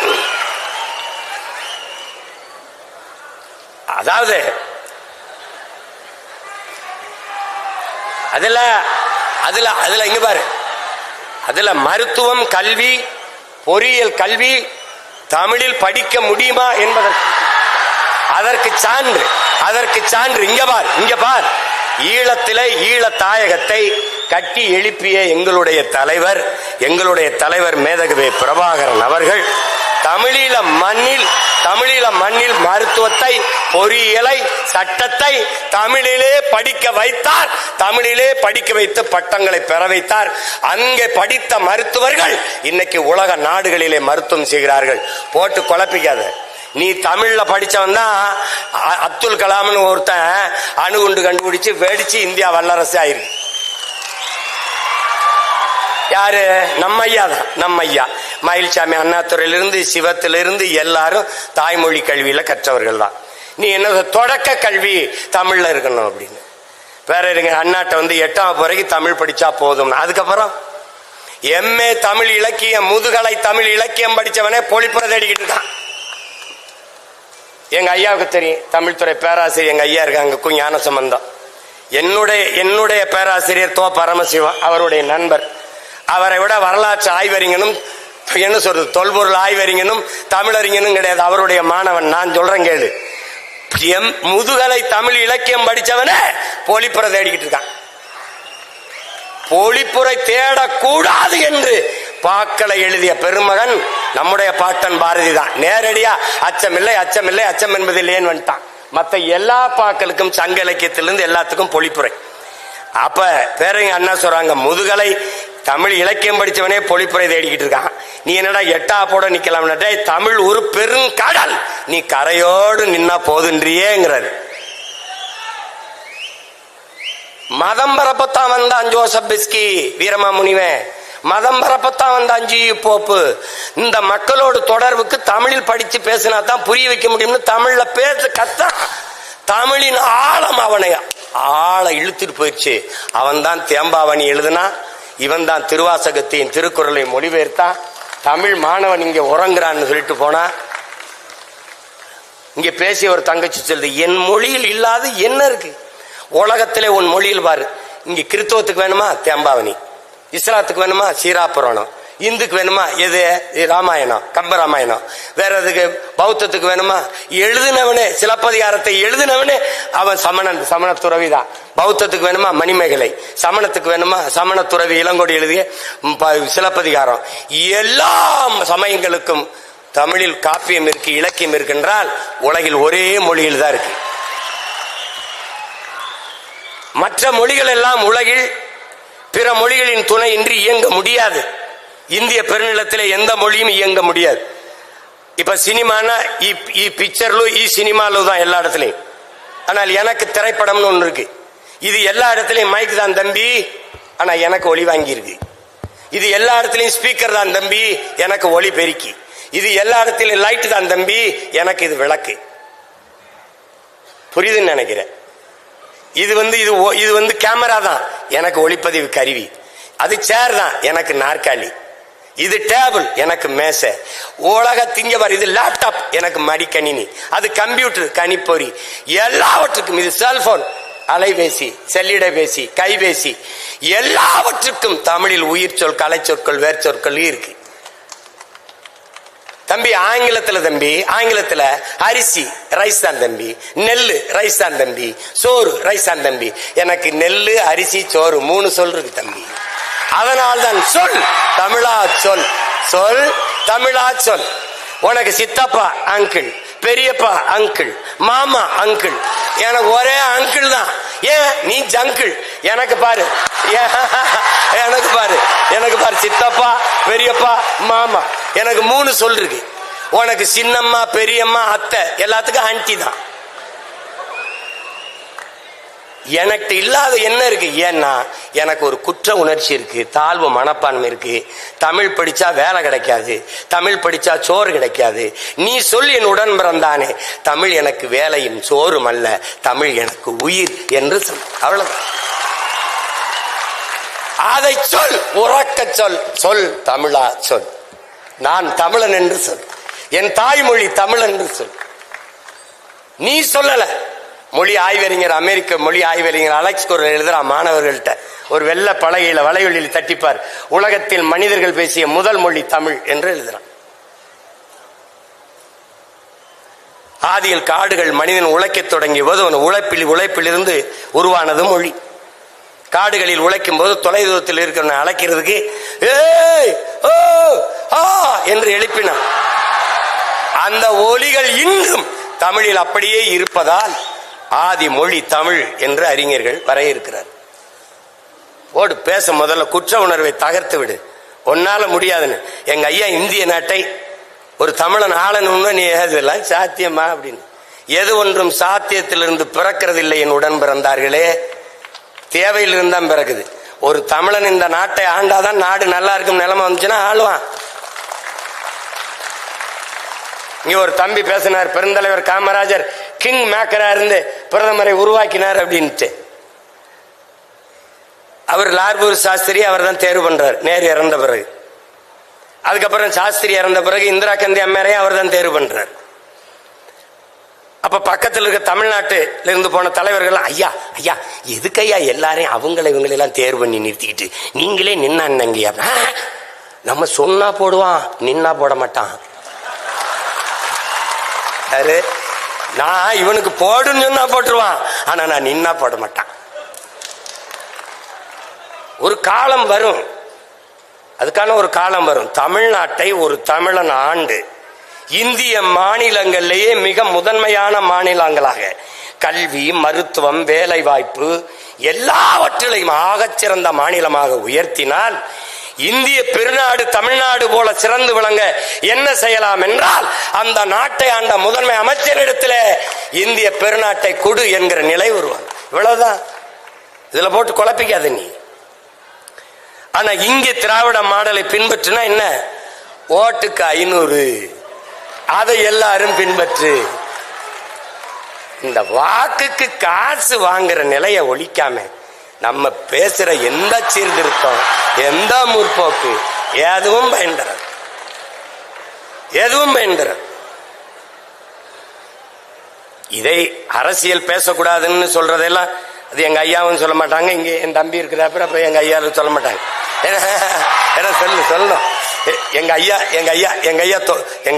அதாவது அதுல இங்க பாரு, அதுல மருத்துவம் கல்வி, பொறியியல் கல்வி தமிழில் படிக்க முடியுமா என்பதற்கு அதற்கு சான்று இங்க பார். ஈழத்திலே ஈழ தாயகத்தை கட்டி எழுப்பிய எங்களுடைய தலைவர் மேதகவே பிரபாகரன் அவர்கள் தமிழீழ மண்ணில் மருத்துவத்தை, பொறியியலை, சட்டத்தை தமிழிலே படிக்க வைத்தார். தமிழிலே படிக்க வைத்து பட்டங்களை பெற வைத்தார். அங்கே படித்த மருத்துவர்கள் இன்னைக்கு உலக நாடுகளிலே மருத்துவம் செய்கிறார்கள். போட்டு குழப்பிக்காத. நீ தமிழ்ல படிச்சவன் தான் அப்துல் கலாம்னு ஒருத்தன் அணுகுண்டு கண்டுபிடிச்சு வெடிச்சு இந்தியா வல்லரசு ஆயிருக்கு. யாரு? நம்ம ஐயா தான். நம்ம ஐயா மயில்சாமி அண்ணாதுறையிலிருந்து சிவத்திலிருந்து எல்லாரும் தாய்மொழி கல்வியில கற்றவர்கள் தான். நீ என்ன தொடக்க கல்வி தமிழ்ல இருக்கணும் அப்படின்னு வேற இருங்க. அண்ணாட்ட 8ஆம் வரைக்கும் தமிழ் படிச்சா போதும். அதுக்கப்புறம் எம்ஏ தமிழ் இலக்கியம், முதுகலை தமிழ் இலக்கியம் படிச்சவனே பொழிப்புற தேடிக்கிட்டு இருக்கான். எங்க ஐயாவுக்கு தெரியும், தமிழ்துறை பேராசிரியர் எங்க ஐயா இருக்காங்க, ஞான சம்பந்தம். என்னுடைய பேராசிரியர் தோ பரமசிவம், அவருடைய நண்பர். அவரை விட வரலாற்று ஆய்வறிஞனும் என்ன சொல்றது, தொல்பொருள் ஆய்வறிஞனும் தமிழறிஞனும் கிடையாது. அவருடைய மாணவன். நான் சொல்றேன் கேளு. முதுகலை தமிழ் இலக்கியம் படிச்சவனே பொழிப்புற தேடிக்கிட்டு இருக்கான். பொழிப்புரை தேடக்கூடாது என்று பாக்களை எழுதிய பெருமகன் நம்முடைய பாட்டன் பாரதி தான். நேரடியா அச்சமில்லை அச்சமில்லை அச்சம் என்பதில்லையேன்னு வந்துட்டான். மற்ற எல்லா பாக்களுக்கும் சங்க இலக்கியத்திலிருந்து எல்லாத்துக்கும் பொழிப்புரை. அப்ப பேரங்க அண்ணா சொல்றாங்க, முதுகலை தமிழ் இலக்கியம் படிச்சவனே பொழிப்புரை தேடிக்கிட்டு இருக்கான். நீ என்னடா எட்டா போட நிக்கலாம்? தமிழ் ஒரு பெருங்கடல், நீ கரையோடு நின்னா போதுன்றியேங்கிறாரு. மதம் பரப்பத்தான் வந்தான் ஜோசப் பிஸ்கி வீரமாமுனிவன், மதம் பரப்பத்தான் வந்தான் ஜி போப்பு. இந்த மக்களோடு தொடர்புக்கு தமிழில் படிச்சு பேசினா தான் புரிய வைக்க முடியும்னு தமிழ்ல பேச கத்தான். தமிழின் ஆழம் அவனை ஆழ இழுத்துட்டு போயிடுச்சு. அவன் தான் தேம்பாவணி எழுதுனா, இவன் தான் திருவாசகத்தையும் திருக்குறளை மொழிபெயர்த்தான். தமிழ் மாணவன் இங்க உறங்குறான்னு சொல்லிட்டு போனா, இங்க பேசிய ஒரு தங்கச்சி சொல்லுது, என் மொழியில் இல்லாத என்ன இருக்கு உலகத்திலே? உன் மொழியில் பாரு. இங்க கிறிஸ்தவத்துக்கு வேணுமா தேம்பாவணி, இஸ்லாத்துக்கு வேணுமா சீராபுராணம், இந்துக்கு வேணுமா எது ராமாயணம் கம்பராமாயணம், வேற எதுக்கு பௌத்தத்துக்கு வேணுமா? எழுதினவனே சிலப்பதிகாரத்தை எழுதினவனே அவன் சமணன், சமண துறவிதான். பௌத்தத்துக்கு வேணுமா மணிமேகலை, சமணத்துக்கு வேணுமா சமண துறவி இளங்கோடி எழுதிய சிலப்பதிகாரம். எல்லா சமயங்களுக்கும் தமிழில் காப்பியம் இருக்கு, இலக்கியம் இருக்கின்றால் உலகில் ஒரே மொழியில் தான் இருக்கு. மற்ற மொழிகள் எல்லாம் உலகில் பிற மொழிகளின் துணையின்றி இயங்க முடியாது. இந்திய பெருநிலத்திலே எந்த மொழியும் இயங்க முடியாது. இப்ப சினிமானா பிக்சர்லு சினிமாலு தான் எல்லா இடத்துலையும். ஆனால் எனக்கு திரைப்படம்னு ஒன்று இருக்கு. இது எல்லா இடத்துலையும் மைக் தான் தம்பி, ஆனா எனக்கு ஒளி வாங்கி இருக்கு. இது எல்லா இடத்துலையும் ஸ்பீக்கர் தான் தம்பி, எனக்கு ஒளி பெருக்கி. இது எல்லா இடத்துலையும் லைட் தான் தம்பி, எனக்கு இது விளக்கு. புரியுதுன்னு நினைக்கிறேன். இது வந்து கேமரா தான், எனக்கு ஒளிப்பதிவு கருவி. அது சேர் தான், எனக்கு நாற்காலி. இது டேபிள், எனக்கு மேசை. உலக திங்கவர் இது லேப்டாப், எனக்கு மடிக்கணினி. அது கம்ப்யூட்டர், கணிப்பொறி. எல்லாவற்றுக்கும் இது செல்போன், அலைபேசி, செல்லிடபேசி, கைபேசி, எல்லாவற்றுக்கும் தமிழில் உயிர் சொல், கலை சொற்கள், வேர் சொற்கள் இருக்கு. தம்பி ஆங்கிலத்துல தம்பி, ஆங்கிலத்துல அரிசி ரைஸ் தான் தம்பி, நெல்லு ரைஸ் தான் தம்பி, சோறு ரைஸ் தான் தம்பி. எனக்கு நெல்லு அரிசி சோறு 3 சொல் இருக்கு தம்பி. அதனால்தான் சொல் தமிழா சொல், சொல் தமிழா சொல். உனக்கு சித்தப்பா அங்கிள், பெரியப்பா அங்கிள், மாமா அங்கிள், எனக்கு ஒரே அங்கிள் தான். ஏன் நீ ஜங்கிள்? எனக்கு பாரு, எனக்கு பாரு, எனக்கு பாரு, சித்தப்பா பெரியப்பா மாமா, எனக்கு 3 சொல் இருக்கு. உனக்கு சின்னம்மா பெரியம்மா அத்தை, எல்லாத்துக்கும் ஆன்டி தான். எனக்கு இல்லாத என்ன இருக்கு? ஏன்னா எனக்கு ஒரு குற்ற உணர்ச்சி இருக்கு, தாழ்வு மனப்பான்மை இருக்கு. தமிழ் படிச்சா வேலை கிடைக்காது, தமிழ் படிச்சா சோறு கிடைக்காது. நீ சொல் என் உடன் பிறந்தானே, தமிழ் எனக்கு வேலையும் சோறும் அல்ல, தமிழ் எனக்கு உயிர் என்று சொல். அவ்வளவு. அதை சொல், உறக்க சொல், சொல் தமிழா சொல். நான் தமிழன் என்று சொல், என் தாய்மொழி தமிழ் என்று சொல். நீ சொல்லல. மொழி ஆய்வறிஞர், அமெரிக்க மொழி ஆய்வறிஞர் அலெக்ஸ் கோர் எழுதுறா மாணவர்கள்ட்ட, ஒரு வெள்ள பலகையில வலையொலியில் தட்டிப்பார், உலகத்தில் மனிதர்கள் பேசிய முதல் மொழி தமிழ் என்று எழுதுறான். ஆதியில் காடுகள் மனிதன் உழைக்கத் தொடங்கிய போது உழைப்பிலிருந்து உருவானது மொழி. காடுகளில் உழைக்கும் போது தொலைதூரத்தில் இருக்கிற அழைக்கிறதுக்கு ஏய் ஓ ஆ என்று எழுப்பினான். அந்த ஒலிகள் இன்றும் தமிழில் அப்படியே இருப்பதால் ஆதி மொழி தமிழ் என்று அறிஞர்கள் வரையறுக்கிறார். ஓடு பேச முதல்ல குற்ற உணர்வை தகர்த்து விடு, ஒன்னால முடியாதுன்னு. எங்க ஐயா இந்திய நாட்டை ஒரு தமிழன் ஆளணும்னு நீ இதெல்லாம் சாத்தியமா அப்படின்னு. எது ஒன்றும் சாத்தியத்திலிருந்து பிறக்கிறதில்லை என் உடன் பிறந்தார்களே, தேவையிலிருந்து தான் பிறகுது. ஒரு தமிழன் இந்த நாட்டை ஆண்டாதான் நாடு நல்லா இருக்கும் நிலைமை வந்துச்சுன்னா ஆளுவான். இங்க ஒரு தம்பி பேசினார், பெருந்தலைவர் காமராஜர் கிங் மேக்கரா இருந்து பிரதமரை உருவாக்கினார் அப்படின்ட்டு. அவர் லார்பூர் சாஸ்திரி அவர் தான் தேர்வு பண்றார் நேரு இறந்த பிறகு. அதுக்கப்புறம் சாஸ்திரி இறந்த பிறகு இந்திரா காந்தி அம்மையாரையும் அவர் தான் தேர்வு பண்றார். அப்ப பக்கத்தில் இருக்க தமிழ்நாட்டில இருந்து போன தலைவர்கள், ஐயா ஐயா எதுக்கு ஐயா எல்லாரையும் இவங்களெல்லாம் தேர்வு பண்ணி நிறுத்திக்கிட்டு நீங்களே நின்னாங்கய்யா? நம்ம சொன்னா போடுவான், நின்னா போட மாட்டான். நான் இவனுக்கு போடுன்னு சொன்னா போட்டுருவான், ஆனா நான் நின்னா போட மாட்டான். ஒரு காலம் வரும், அதுக்கான ஒரு காலம் வரும். தமிழ்நாட்டை ஒரு தமிழன் ஆண்டு இந்திய மாநிலங்களிலேயே மிக முதன்மையான மாநிலங்களாக கல்வி, மருத்துவம், வேலை வாய்ப்பு எல்லாவற்றிலையும் ஆகச்சிறந்த மாநிலமாக உயர்த்தினால் இந்திய பெருநாடு தமிழ்நாடு போல சிறந்து விளங்க என்ன செய்யலாம் என்றால், அந்த நாட்டை ஆண்ட முதன்மை அமைச்சரிடத்தில் இந்திய பெருநாட்டை கொடு என்கிற நிலை உருவாங்க. இவ்வளவுதான். இதுல போட்டு குழப்பிக்காத நீ. ஆனா இங்கே திராவிட மாடலை பின்பற்றினா என்ன? ஓட்டுக்கு 500, அதை எல்லாரும் பின்பற்று. இந்த வாக்குக்கு காசு வாங்குற நிலையை ஒழிக்காம நம்ம பேசுற எந்த சீர்திருத்தம், எந்த முற்போக்கு எதுவும் பயன்பெறாது, எதுவும் பயன்பெறாது. இதை அரசியல் பேசக்கூடாதுன்னு சொல்றதெல்லாம் அது எங்க ஐயாவும் சொல்ல மாட்டாங்க. இங்க என் தம்பி இருக்கிறப்ப அப்ப எங்க ஐயாவும் சொல்ல மாட்டாங்க. சொல்லணும். எங்க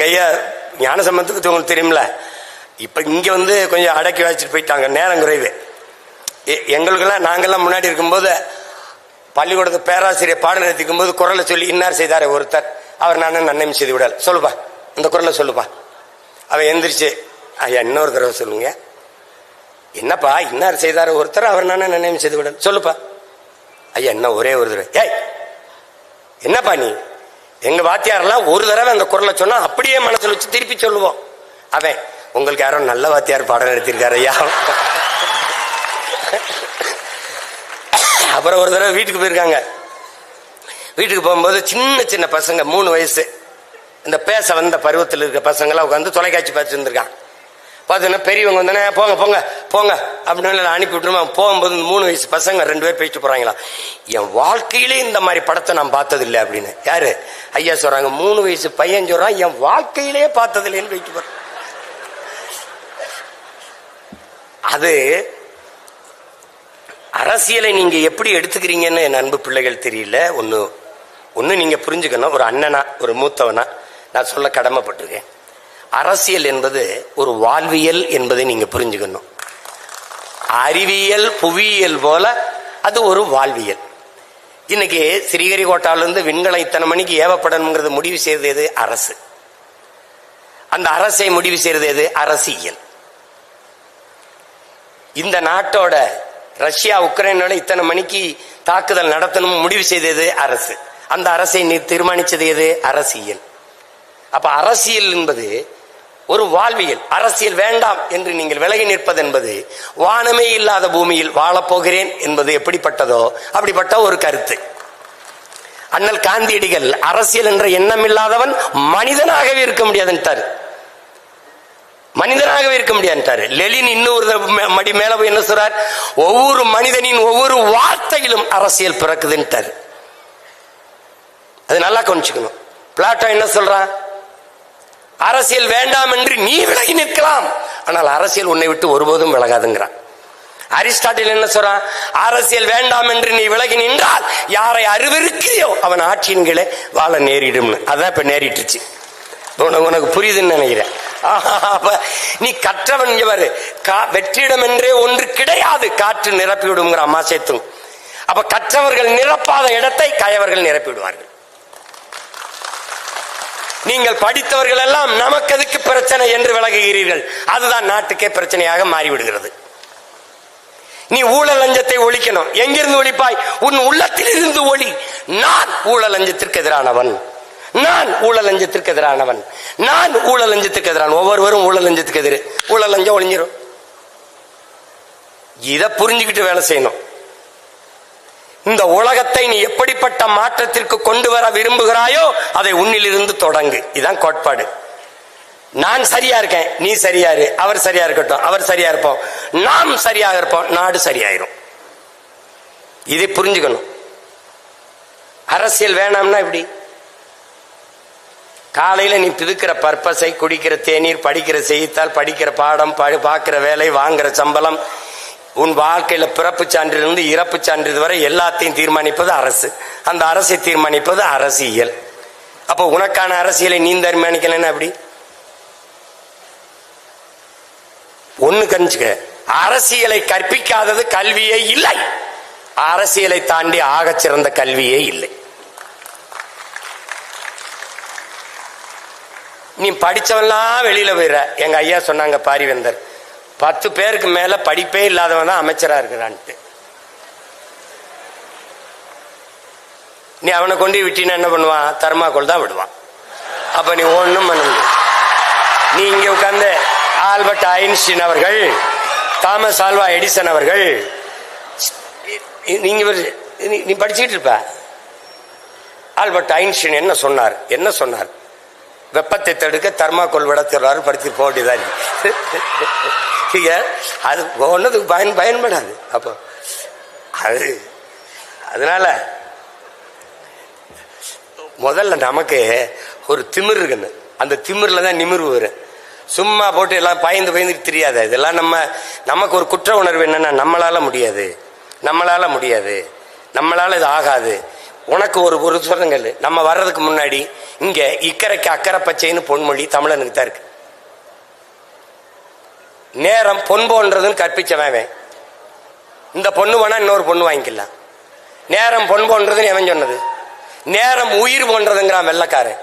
ஐயா ஞானசம்பந்தத்துக்கு உங்களுக்கு தெரியுமில்ல. இப்ப இங்க கொஞ்சம் அடக்கி வச்சுட்டு போயிட்டாங்க, நேரம் குறைவு. எங்களுக்கெல்லாம் நாங்கெல்லாம் முன்னாடி இருக்கும்போது பள்ளிக்கூடத்து பேராசிரியர் பாடம் நடத்திக்கும் போது குரலை சொல்லி இன்னார் செய்தார ஒருத்தர், அவர் நன்மை செய்து விடல் சொல்லுப்பா, இந்த குரலை சொல்லுப்பா. அவன் எந்திரிச்சு, ஐயா இன்னொரு தடவை சொல்லுங்க. என்னப்பா இன்னார் செய்தார ஒருத்தர், அவர் நன்மை செய்து விடல் சொல்லுப்பா. ஐயா என்ன ஒரே ஒரு தடவை. ஏய் என்னப்பா நீ? எங்க வாத்தியாரெல்லாம் ஒரு தடவை அந்த குரலை சொன்னா அப்படியே மனசுல வச்சு திருப்பி சொல்லுவோம். அவன் உங்களுக்கு யாரோ நல்ல வாத்தியார் பாடம் நடத்திருக்காரு ஐயா. அப்புறம் ஒரு தடவை வீட்டுக்கு போயிருக்காங்க. வீட்டுக்கு போகும்போது சின்ன சின்ன பசங்க 3 வயசு இந்த பேச வந்த பருவத்தில் இருக்க பசங்களாம் உட்காந்து தொலைக்காட்சி பார்த்துட்டு இருந்திருக்காங்க. பார்த்தீங்கன்னா பெரியவங்க வந்தோடனே போங்க போங்க போங்க அப்படின்னு அனுப்பி விட்டுருமா. போகும்போது 3 வயசு பசங்க 2 பேர் பேசிட்டு போறாங்களா, என் வாழ்க்கையிலே இந்த மாதிரி படத்தை நான் பார்த்ததில்லை அப்படின்னு. யாரு? ஐயா சொல்றாங்க. 3 வயசு பையன் சொல்றான், என் வாழ்க்கையிலே பார்த்ததில்லைன்னு போயிட்டு போறான். அது அரசியலை நீங்க எப்படி எடுத்துக்கிறீங்கன்னு என் அன்பு பிள்ளைகள் தெரியல. ஒன்னு நீங்க புரிஞ்சுக்கணும். ஒரு அண்ணனா, ஒரு மூத்தவனா நான் சொல்ல கடமைப்பட்டிருக்கேன். அரசியல் என்பது ஒரு வாழ்வியல் என்பதை நீங்க புரிஞ்சுக்கணும். அறிவியல் புவியியல் போல அது ஒரு வாழ்வியல். இன்னைக்கு ஸ்ரீஹரிகோட்டாலிருந்து விண்கலம் இத்தனை மணிக்கு ஏவப்படணுங்கிறது முடிவு செய்யறது எது? அரசு. அந்த அரசை முடிவு செய்யறது எது? அரசியல். இந்த நாட்டோட ரஷ்யா உக்ரைனோட இத்தனை மணிக்கு தாக்குதல் நடத்தணும் முடிவு செய்தது அரசு. அந்த அரசை தீர்மானிச்சது எது? அரசியல். அப்ப அரசியல் என்பது ஒரு வாழ்வியல். அரசியல் வேண்டாம் என்று நீங்கள் விலகி நிற்பது என்பது வானமே இல்லாத பூமியில் வாழப்போகிறேன் என்பது எப்படிப்பட்டதோ அப்படிப்பட்ட ஒரு கருத்து. அண்ணல் காந்தியடிகள் அரசியல் என்ற எண்ணம் இல்லாதவன் மனிதனாகவே இருக்க முடியாதுன்ட்டாரு. மனிதனாகவே இருக்க முடியாதுன்ட்டாரு. லெனின் இன்னொரு மடி மேல போய் என்ன சொல்றார்? ஒவ்வொரு மனிதனின் ஒவ்வொரு வார்த்தையிலும் அரசியல் பிறக்குதுன்ட்டாரு. அது நல்லா கவனிச்சுக்கணும். பிளாட்டோ என்ன சொல்றான்? அரசியல் வேண்டாம் என்று நீ விலகி நிற்கலாம், ஆனால் அரசியல் உன்னை விட்டு ஒருபோதும் விலகாதுங்கிறான். அரிஸ்டாட்டில் என்ன சொல்றான்? அரசியல் வேண்டாம் என்று நீ விலகி நின்றால் யாரை அருவருக்கிறியோ அவன் ஆட்சியின் கீழே வாழ நேரிடும். அதான் இப்ப நேரிட்டுச்சு. உனக்கு புரியுதுன்னு நினைக்கிறேன். நீ கற்றவன் வெற்றிடம் என்றே ஒன்று கிடையாது, காற்று நிரப்பி விடுங்கிற அம்மா சேர்த்தும். அப்ப கற்றவர்கள் நிரப்பாத இடத்தை கயவர்கள் நிரப்பி விடுவார்கள். நீங்கள் படித்தவர்கள் எல்லாம் நமக்கு எதுக்கு பிரச்சனை என்று விலகுகிறீர்கள். அதுதான் நாட்டுக்கே பிரச்சனையாக மாறிவிடுகிறது. நீ ஊழல் லஞ்சத்தை ஒழிக்கணும். எங்கிருந்து ஒழிப்பாய்? உன் உள்ளத்தில் இருந்து ஒளி. நான் ஊழல் லஞ்சத்திற்கு எதிரானவன், நான் ஊழல் லஞ்சத்திற்கு எதிரானவன், நான் ஊழல் லஞ்சத்துக்கு எதிரான. ஒவ்வொருவரும் ஊழல் லஞ்சத்துக்கு எதிர். ஊழல் லஞ்சம் ஒழிஞ்சிரும். இதை புரிஞ்சுக்கிட்டு வேலை செய்யணும். இந்த உலகத்தை நீ எப்படிப்பட்ட மாற்றத்திற்கு கொண்டு வர விரும்புகிறாயோ அதை உன்னிலிருந்து தொடங்கு. இதுதான் கோட்பாடு. நான் சரியா இருக்கேன், நீ சரியா இரு, அவர் சரியா இருக்கட்டும், அவர் சரியா இருப்போம், நாம் சரியாக இருப்போம், நாடு சரியாயிரும். இதை புரிஞ்சுக்கணும். அரசியல் வேணாம்னா இப்படி காலையில நீ பிதுக்கிற பர்பஸை, குடிக்கிற தேநீர், படிக்கிற செய்தித்தாள், படிக்கிற பாடம், பார்க்கிற வேலை, வாங்குற சம்பளம், உன் வாழ்க்கையில பிறப்பு சான்றிலிருந்து இறப்பு சான்றிதழ் வரை எல்லாத்தையும் தீர்மானிப்பது அரசு. அந்த அரசை தீர்மானிப்பது அரசியல். அப்ப உனக்கான அரசியலை நீ தீர்மானிக்கலன்னா அப்படி ஒண்ணு கணிச்சுக்க. அரசியலை கற்பிக்காதது கல்வியே இல்லை. அரசியலை தாண்டி ஆகச் சிறந்த கல்வியே இல்லை. நீ படிச்சவெல்லாம் வெளியில போயிடுற. எங்க ஐயா சொன்னாங்க பாரிவேந்தர், 10 பேருக்கு மேல படிப்பே இல்லாதவன் தான் அமைச்சரா இருக்கிறான்ட்டு. நீ அவனை கொண்டு விட்டினா என்ன பண்ணுவான்? தர்மாக்கோல் தான் விடுவான். அப்ப நீ ஒன்றும் பண்ண முடியும். நீ இங்க உட்கார்ந்து ஆல்பர்ட் ஐன்ஸ்டீன் அவர்கள், தாமஸ் ஆல்வா எடிசன் அவர்கள், நீ படிச்சுட்டு இருப்ப. ஆல்பர்ட் ஐன்ஸ்டீன் என்ன சொன்னார்? வெப்பத்தை தடுக்க தர்மாக்கோல் விட சொல்றாரு, படிச்சு போட்டிதான். அது ஒன்னதுக்கு பயன்படாது. அப்போ அதனால முதல்ல நமக்கு ஒரு திமிர் இருக்குன்னு, அந்த திமிர்ல தான் நிமிர்வு வரும். சும்மா போட்டு எல்லாம் பயந்துட்டு தெரியாத. இதெல்லாம் நமக்கு ஒரு குற்ற உணர்வு என்னன்னா, நம்மளால முடியாது, நம்மளால இது ஆகாது. உனக்கு ஒரு சொல்லுங்கள். நம்ம வர்றதுக்கு முன்னாடி இங்க இக்கரைக்கு அக்கறை பச்சைன்னு பொன்மொழி தமிழனுக்கு தான் இருக்கு. நேரம் பொன் போன்றதுன்னு கற்பிச்சவன். இந்த பொண்ணு வேணா இன்னொரு பொண்ணு வாங்கிக்கலாம். நேரம் பொன் போன்றதுன்னு எவன் சொன்னது? நேரம் உயிர் போன்றதுங்கிறான் வெள்ளக்காரன்.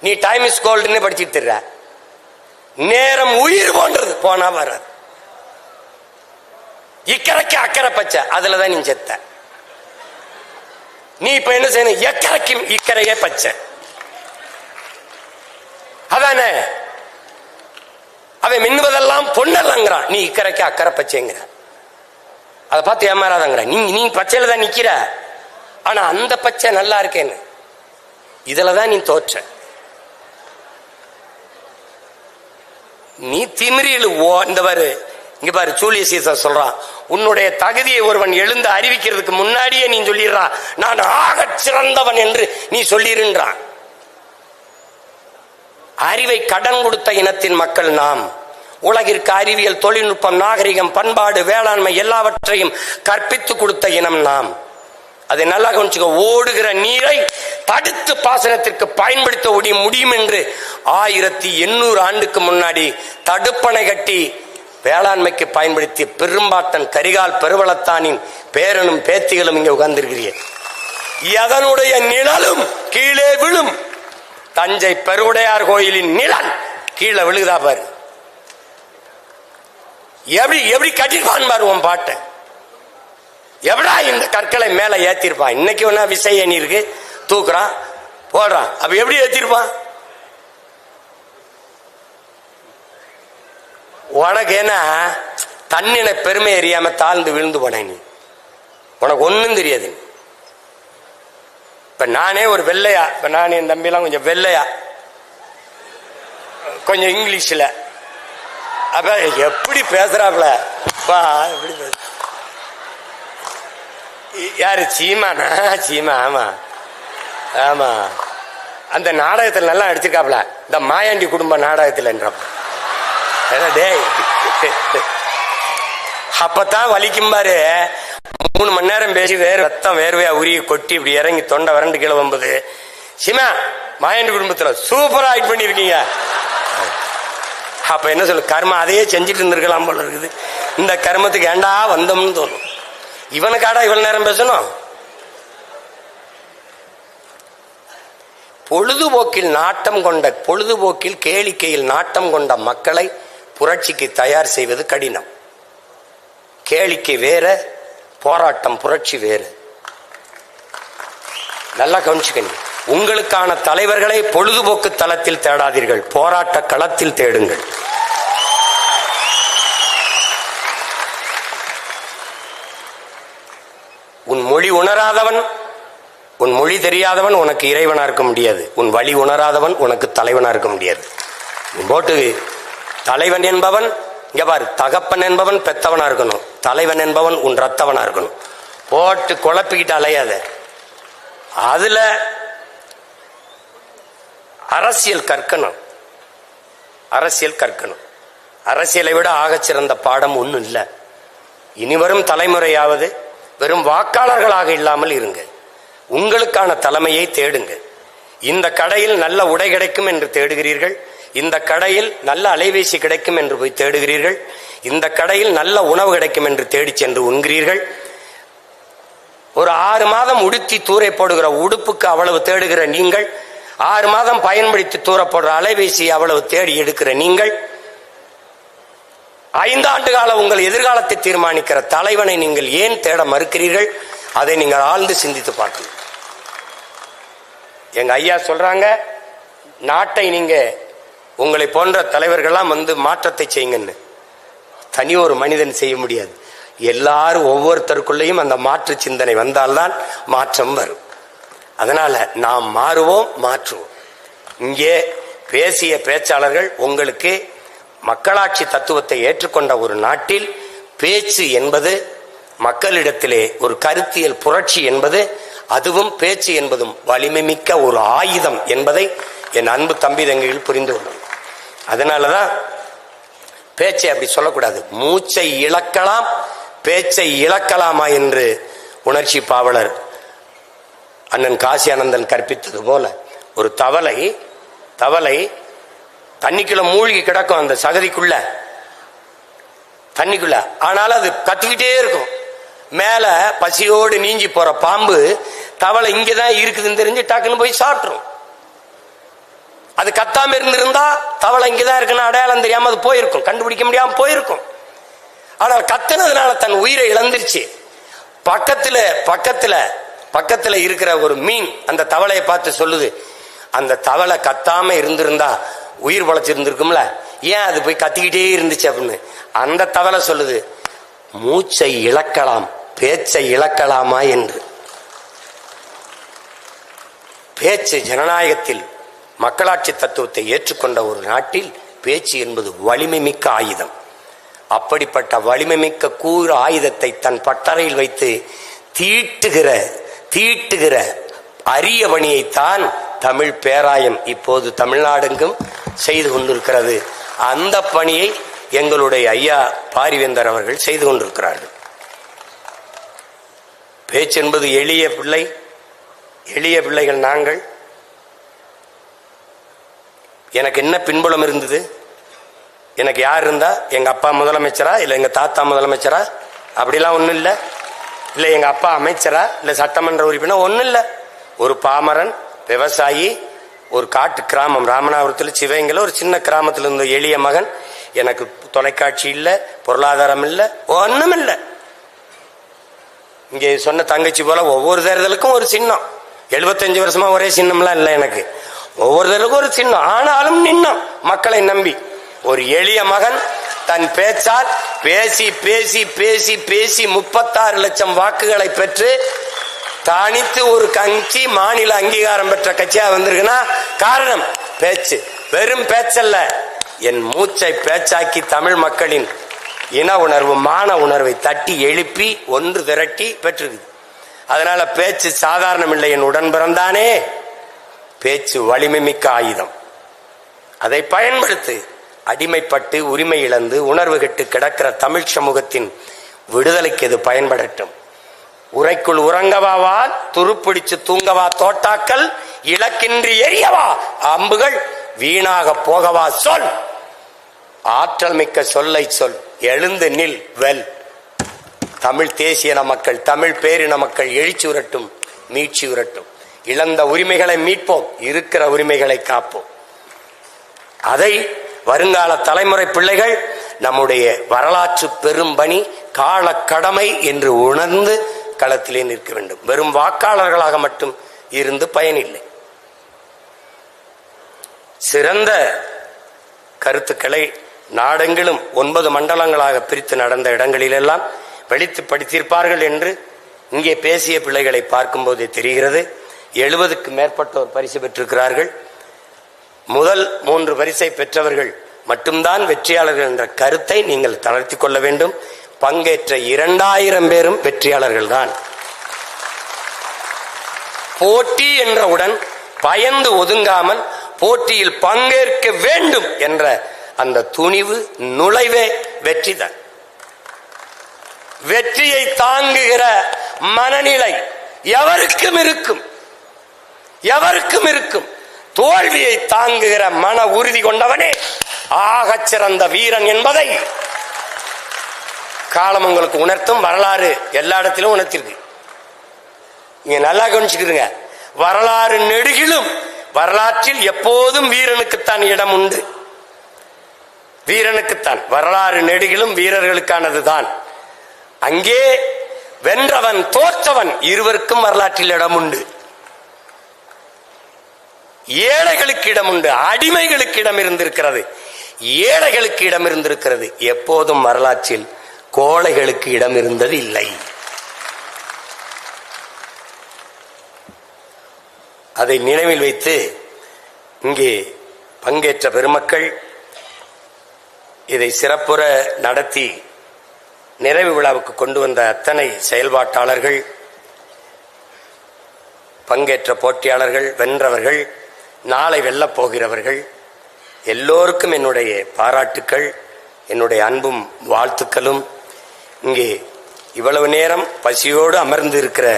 நீ டைம் இஸ் கோல்டுன்னு படிச்சுட்டு இருக்க. நேரம் உயிர் போன்றது, போனா வராது. இக்கரைக்கு அக்கறை பச்சை, அதுலதான் நீ செத்த. நீ இப்ப என்ன செய்யணும்? எக்கரைக்கும் இக்கரையே பச்சை. அதானே அவன் மின்னுவதெல்லாம் பொண்ணல்லங்கிறான், நீ இக்கரைக்கு அக்கறை பச்சைங்கிற. அதை பார்த்து ஏமாறாதங்கிற. நீ பச்சையில தான் நிக்கிற. ஆனா அந்த பச்சை நல்லா இருக்கேன்னு இதுலதான் நீ தோற்ற. நீ திமிரில் இந்த பாரு, இங்க பாரு, ஜூலியஸ் சீசர் சொல்றான், உன்னுடைய தகுதியை ஒருவன் எழுந்து அறிவிக்கிறதுக்கு முன்னாடியே நீ சொல்லிடுறான், நான் ஆகச் சிறந்தவன் என்று நீ சொல்லிருன்றான். அறிவை கடன் கொடுத்த இனத்தின் மக்கள் நாம். உலகிற்கு அறிவியல், தொழில்நுட்பம், நாகரிகம், பண்பாடு, வேளாண்மை எல்லாவற்றையும் கற்பித்து கொடுத்த இனம் நாம். அதை நல்லா கவனிச்சுக்க. ஓடுகிற நீரை தடுத்து பாசனத்திற்கு பயன்படுத்த முடியும் என்று 1800 ஆண்டுக்கு முன்னாடி தடுப்பணை கட்டி வேளாண்மைக்கு பயன்படுத்திய பெரும்பாட்டன் கரிகால் பெருவளத்தானின் பேரனும் பேத்திகளும் இங்க உட்கார்ந்திருக்கிறீர்கள். எதனுடைய நிழலும் கீழே விழும். தஞ்சை பெருவுடையார் கோயிலின் நிழல் கீழே விழுகுதா பாரு. எப்படி கட்டிருப்பான் பாரு உன் பாட்டை. எவடா இந்த கற்களை மேல ஏத்திருப்பான்? இன்னைக்கு ஒன்னா விசை அணி இருக்கு, தூக்குறான் போடுறான். அப்ப எப்படி ஏத்திருப்பான்? உனக்கு என்ன தன்னின பெருமை அறியாம தாழ்ந்து விழுந்து போன நீ. உனக்கு ஒன்னும் தெரியாது. இப்ப நானே ஒரு வெள்ளையா, இப்ப நான் என் தம்பிலாம் கொஞ்சம் வெள்ளையா, கொஞ்சம் இங்கிலீஷ்ல, அப்ப எப்படி பேசுறாப்ல எப்படி பேச. யாரு? சீமானா? சீமா. ஆமா ஆமா, அந்த நாடகத்துல நல்லா அடிச்சிருக்காப்ல, இந்த மாயாண்டி குடும்ப நாடகத்துல. அப்பதான் வலிக்கும் பாரு. 3 மணி நேரம் பேசி ரத்தம் வேர்வையா உரிய கொட்டி இப்படி இறங்கி தொண்டை வறண்டு கீழே வம்பது. சிமா, மாயாண்டி குடும்பத்துல சூப்பரா ஆக்ட் பண்ணிருக்கீங்க. அப்ப என்ன சொல்லு, கர்மம் அதையே செஞ்சுட்டு இருந்திருக்கலாம் போல இருக்குது. இந்த கர்மத்துக்கு ஏண்டா வந்தோம்னு தோணும். இவனுக்காடா இவ்வளவு நேரம் பேசணும்? பொழுதுபோக்கில் கேளிக்கையில் நாட்டம் கொண்ட மக்களை புரட்சிக்கு தயார் செய்வது கடினம். கேளிக்கை வேற, போராட்டம் புரட்சி வேறு. நல்லா கவனிச்சுக்கணும். உங்களுக்கான தலைவர்களை பொழுதுபோக்கு தளத்தில் தேடாதீர்கள், போராட்ட களத்தில் தேடுங்கள். உன் மொழி உணராதவன், உன் மொழி தெரியாதவன் உனக்கு இறைவனா இருக்க முடியாது. உன் வழி உணராதவன் உனக்கு தலைவனா இருக்க முடியாது. போட்டு தலைவன் என்பவன் இங்க பாரு, தகப்பன் என்பவன் பெத்தவனா இருக்கணும், தலைவன் என்பவன் உன் ரத்தவனா இருக்கணும். போட்டு குழப்பிக்கிட்டு அலையாத. அதுல அரசியல் கற்கணும். அரசியலை விட ஆகச்சிறந்த பாடம் ஒன்றும் இல்லை. இனிவரும் தலைமுறையாவது வெறும் வாக்காளர்களாக இல்லாமல் இருங்க. உங்களுக்கான தலைமையை தேடுங்க. இந்த கடையில் நல்ல உடை கிடைக்கும் என்று தேடுகிறீர்கள், இந்த கடையில் நல்ல அலைபேசி கிடைக்கும் என்று போய் தேடுகிறீர்கள், இந்த கடையில் நல்ல உணவு கிடைக்கும் என்று தேடி சென்று உண்கிறீர்கள். ஒரு 6 மாதம் உடுத்தி தூரை போடுகிற உடுப்புக்கு அவ்வளவு தேடுகிற நீங்கள், 6 மாதம் பயன்படுத்தி தூர போடுற அலைபேசி அவ்வளவு தேடி எடுக்கிற நீங்கள், 5 ஆண்டு கால உங்கள் எதிர்காலத்தை தீர்மானிக்கிற தலைவனை நீங்கள் ஏன் தேட மறுக்கிறீர்கள்? அதை நீங்கள் ஆழ்ந்து சிந்தித்து பார்க்கணும். எங்க ஐயா சொல்றாங்க, நாட்டை நீங்க உங்களை போன்ற தலைவர்கள்லாம் வந்து மாற்றத்தை செய்யுங்கன்னு. தனி ஒரு மனிதன் செய்ய முடியாது. எல்லாரும் ஒவ்வொருத்தருக்குள்ளேயும் அந்த மாற்று சிந்தனை வந்தால்தான் மாற்றம் வரும். அதனால நாம் மாறுவோம், மாற்றுவோம். இங்கே பேசிய பேச்சாளர்கள் உங்களுக்கு மக்களாட்சி தத்துவத்தை ஏற்றுக்கொண்ட ஒரு நாட்டில் பேச்சு என்பது மக்களிடத்திலே ஒரு கருத்தியல் புரட்சி என்பது, அதுவும் பேச்சு என்பதும் வலிமை மிக்க ஒரு ஆயுதம் என்பதை என் அன்பு தம்பி தங்கைகள் புரிந்து கொள்ளும். அதனாலதான் பேச்சை அப்படி சொல்லக்கூடாது. மூச்சை இழக்கலாம், பேச்சை இழக்கலாமா என்று உணர்ச்சி பாவலர் அண்ணன் காசி ஆனந்தன் கற்பித்தது போல, ஒரு தவளை தண்ணிக்குள்ள மூழ்கி கிடக்கும், அந்த சகதிக்குள்ள தண்ணிக்குள்ள. ஆனாலும் அது கத்திக்கிட்டே இருக்கும். மேல பசியோடு நீஞ்சி போற பாம்பு தவளை இங்கதான் இருக்குதுன்னு தெரிஞ்சு டக்குன்னு போய் சாப்பிட்டுரும். அது கத்தாம இருந்திருந்தா தவளை இங்கதான் இருக்குன்னு அடையாளம் தெரியாம அது போயிருக்கும், கண்டுபிடிக்க முடியாம போயிருக்கும். ஆனால் கத்துனதுனால தன் உயிரை இழந்துருச்சு. பக்கத்துல இருக்கிற ஒரு மீன் அந்த தவளையை பார்த்து சொல்லுது, அந்த தவளை கத்தாம இருந்திருந்தா உயிர் பழச்சிருந்திருக்கும்ல, ஏன் அது போய் கத்திக்கிட்டே இருந்துச்சு அப்படின்னு. அந்த தவளை சொல்லுது, மூச்சை இழக்கலாம், பேச்சை இழக்கலாமா என்று. பேச்சு ஜனநாயகத்தில் மக்களாட்சி தத்துவத்தை ஏற்றுக்கொண்ட ஒரு நாட்டில் பேச்சு என்பது வலிமை மிக்க ஆயுதம். அப்படிப்பட்ட வலிமை மிக்க கூறு ஆயுதத்தை தன் பட்டறையில் வைத்து தீட்டுகிற அரிய பணியைத்தான் தமிழ் பேராயம் இப்போது தமிழ்நாடெங்கும் செய்து கொண்டிருக்கிறது. அந்த பணியை எங்களுடைய ஐயா பாரிவேந்தர் அவர்கள் செய்து கொண்டிருக்கிறார்கள். பேச்சு என்பது எளிய பிள்ளைகள் நாங்கள். எனக்கு என்ன பின்புலம் இருந்தது? எனக்கு யார் இருந்தா? எங்க அப்பா முதலமைச்சரா, இல்ல எங்க தாத்தா முதலமைச்சரா? அப்படிலாம் ஒண்ணும் இல்லை. இல்ல எங்க அப்பா அமைச்சரா, இல்ல சட்டமன்ற உறுப்பினர், ஒன்னும் இல்லை. ஒரு பாமரன் விவசாயி, ஒரு காட்டு கிராமம் ராமநாதபுரத்தில் சிவகங்கையில் ஒரு சின்ன கிராமத்தில் இருந்த எளிய மகன். எனக்கு தொலைக்காட்சி இல்லை, பொருளாதாரம் இல்லை, ஒன்றும் இல்லை. இங்கே சொன்ன தங்கச்சி போல ஒவ்வொரு தேர்தலுக்கும் ஒரு சின்னம். 75 வருஷமா ஒரே சின்னம்லாம் இல்லை எனக்கு. ஒவ்வொரு தேர்தலுக்கும் ஒரு சின்னம். ஆனாலும் நின்னம் மக்களை நம்பி. ஒரு எளிய மகன் தன் பேச்சால் பேசி பேசி பேசி பேசி 36 லட்சம் வாக்குகளை பெற்று தனித்து ஒரு கட்சி மாநில அங்கீகாரம் பெற்ற கட்சியா வந்திருக்குன்னா காரணம் பேச்சு. வெறும் பேச்சல்ல, என் மூச்சை பேச்சாக்கி தமிழ் மக்களின் இன உணர்வு, மான உணர்வை தட்டி எழுப்பி ஒன்று திரட்டி பெற்றிருக்கு. அதனால பேச்சு சாதாரணம் இல்லை. என் உடன் பிறந்தானே, பேச்சு வலிமை மிக்க ஆயுதம். அதை பயன்படுத்து. அடிமைப்பட்டு உரிமை இழந்து உணர்வு கெட்டு கிடக்கிற தமிழ் சமூகத்தின் விடுதலைக்கு இது பயன்படட்டும். உரைக்குள் உறங்கவாவா, துருப்பிடிச்சு தூங்கவா தோட்டாக்கள், இலக்கின்றி எரியவா அம்புகள், வீணாக போகவா சொல், ஆற்றல் மிக்க சொல்லை சொல், எழுந்து நில் வெல். தமிழ் தேசிய மக்கள், தமிழ் பேரின மக்கள் எழுச்சி உரட்டும், மீட்சி உரட்டும். இழந்த உரிமைகளை மீட்போம், இருக்கிற உரிமைகளை காப்போம். அதை வருங்கால தலைமுறை பிள்ளைகள் நம்முடைய வரலாற்று பெரும்பணி கால கடமை என்று உணர்ந்து களத்திலே நிற்க வேண்டும். வெறும் வாக்காளர்களாக மட்டும் இருந்து பயனில்லை. சிறந்த கருத்துக்களை நாடெங்கிலும் 9 மண்டலங்களாக பிரித்து நடந்த இடங்களிலெல்லாம் வெளித்து படித்திருப்பார்கள் என்று இங்கே பேசிய பிள்ளைகளை பார்க்கும்போதே தெரிகிறது. 70க்கு மேற்பட்டோர் பரிசு பெற்றிருக்கிறார்கள். முதல் 3 பரிசை பெற்றவர்கள் மட்டும்தான் வெற்றியாளர்கள் என்ற கருத்தை நீங்கள் தளர்த்தி கொள்ள வேண்டும். பங்கேற்ற 2000 பேரும் வெற்றியாளர்கள் தான். போட்டி என்றவுடன் பயந்து ஒதுங்காமல் போட்டியில் பங்கேற்க வேண்டும் என்ற அந்த துணிவு, நுழைவே வெற்றிதான். வெற்றியை தாங்குகிற மனநிலை எவருக்கும் இருக்கும். தோல்வியை தாங்குகிற மன உறுதி கொண்டவனே ஆகச் சிறந்த வீரன் என்பதை காலம் உங்களுக்கு உணர்த்தும். வரலாறு எல்லா இடத்திலும் உணர்த்திருக்கு. நீங்க நல்லா கவனிச்சுக்கிறீங்க. வரலாறு நெடுகிலும் வரலாற்றில் எப்போதும் வீரனுக்குத்தான் இடம் உண்டு. வீரனுக்குத்தான் வரலாறு நெடுகிலும் வீரர்களுக்கானதுதான். அங்கே வென்றவன் தோற்றவன் இருவருக்கும் வரலாற்றில் இடம் உண்டு. ஏழைகளுக்கு இடம் உண்டு, அடிமைகளுக்கு இடம் இருந்திருக்கிறது, ஏழைகளுக்கு இடம் இருந்திருக்கிறது. எப்போதும் வரலாற்றில் கோழைகளுக்கு இடம் இருந்தது இல்லை. அதை நினைவில் வைத்து இங்கே பங்கேற்ற பெருமக்கள், இதை சிறப்புற நடத்தி நிறைவு விழாவுக்கு கொண்டு வந்த அத்தனை செயல்பாட்டாளர்கள், பங்கேற்ற போட்டியாளர்கள், வென்றவர்கள், நாளை வெல்லப் போகிறவர்கள் எல்லோருக்கும் என்னுடைய பாராட்டுக்கள், என்னுடைய அன்பும் வாழ்த்துக்களும். இங்கே இவ்வளவு நேரம் பசியோடு அமர்ந்து இருக்கிற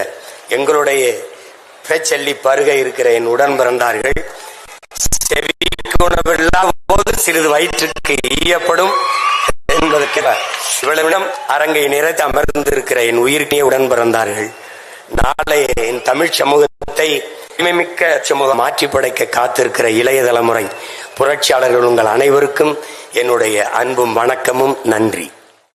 எங்களுடைய பேச்சல்லி பருக இருக்கிற என் உடன் பிறந்தார்கள், செவிக்கு உணவில்லாத போது சிறிது வயிற்றுக்கு ஈயப்படும் என்பதற்கு இவ்வளவிடம் அரங்கை நிறைத்து அமர்ந்து இருக்கிற என் உயிர்க்கே உடன் பிறந்தார்கள். நாளை என் தமிழ் சமூகத்தை மிக்க சமூகம் மாற்றி படைக்க காத்திருக்கிற இளைய தலைமுறை புரட்சியாளர்கள் உங்கள் அனைவருக்கும் என்னுடைய அன்பும் வணக்கமும் நன்றி.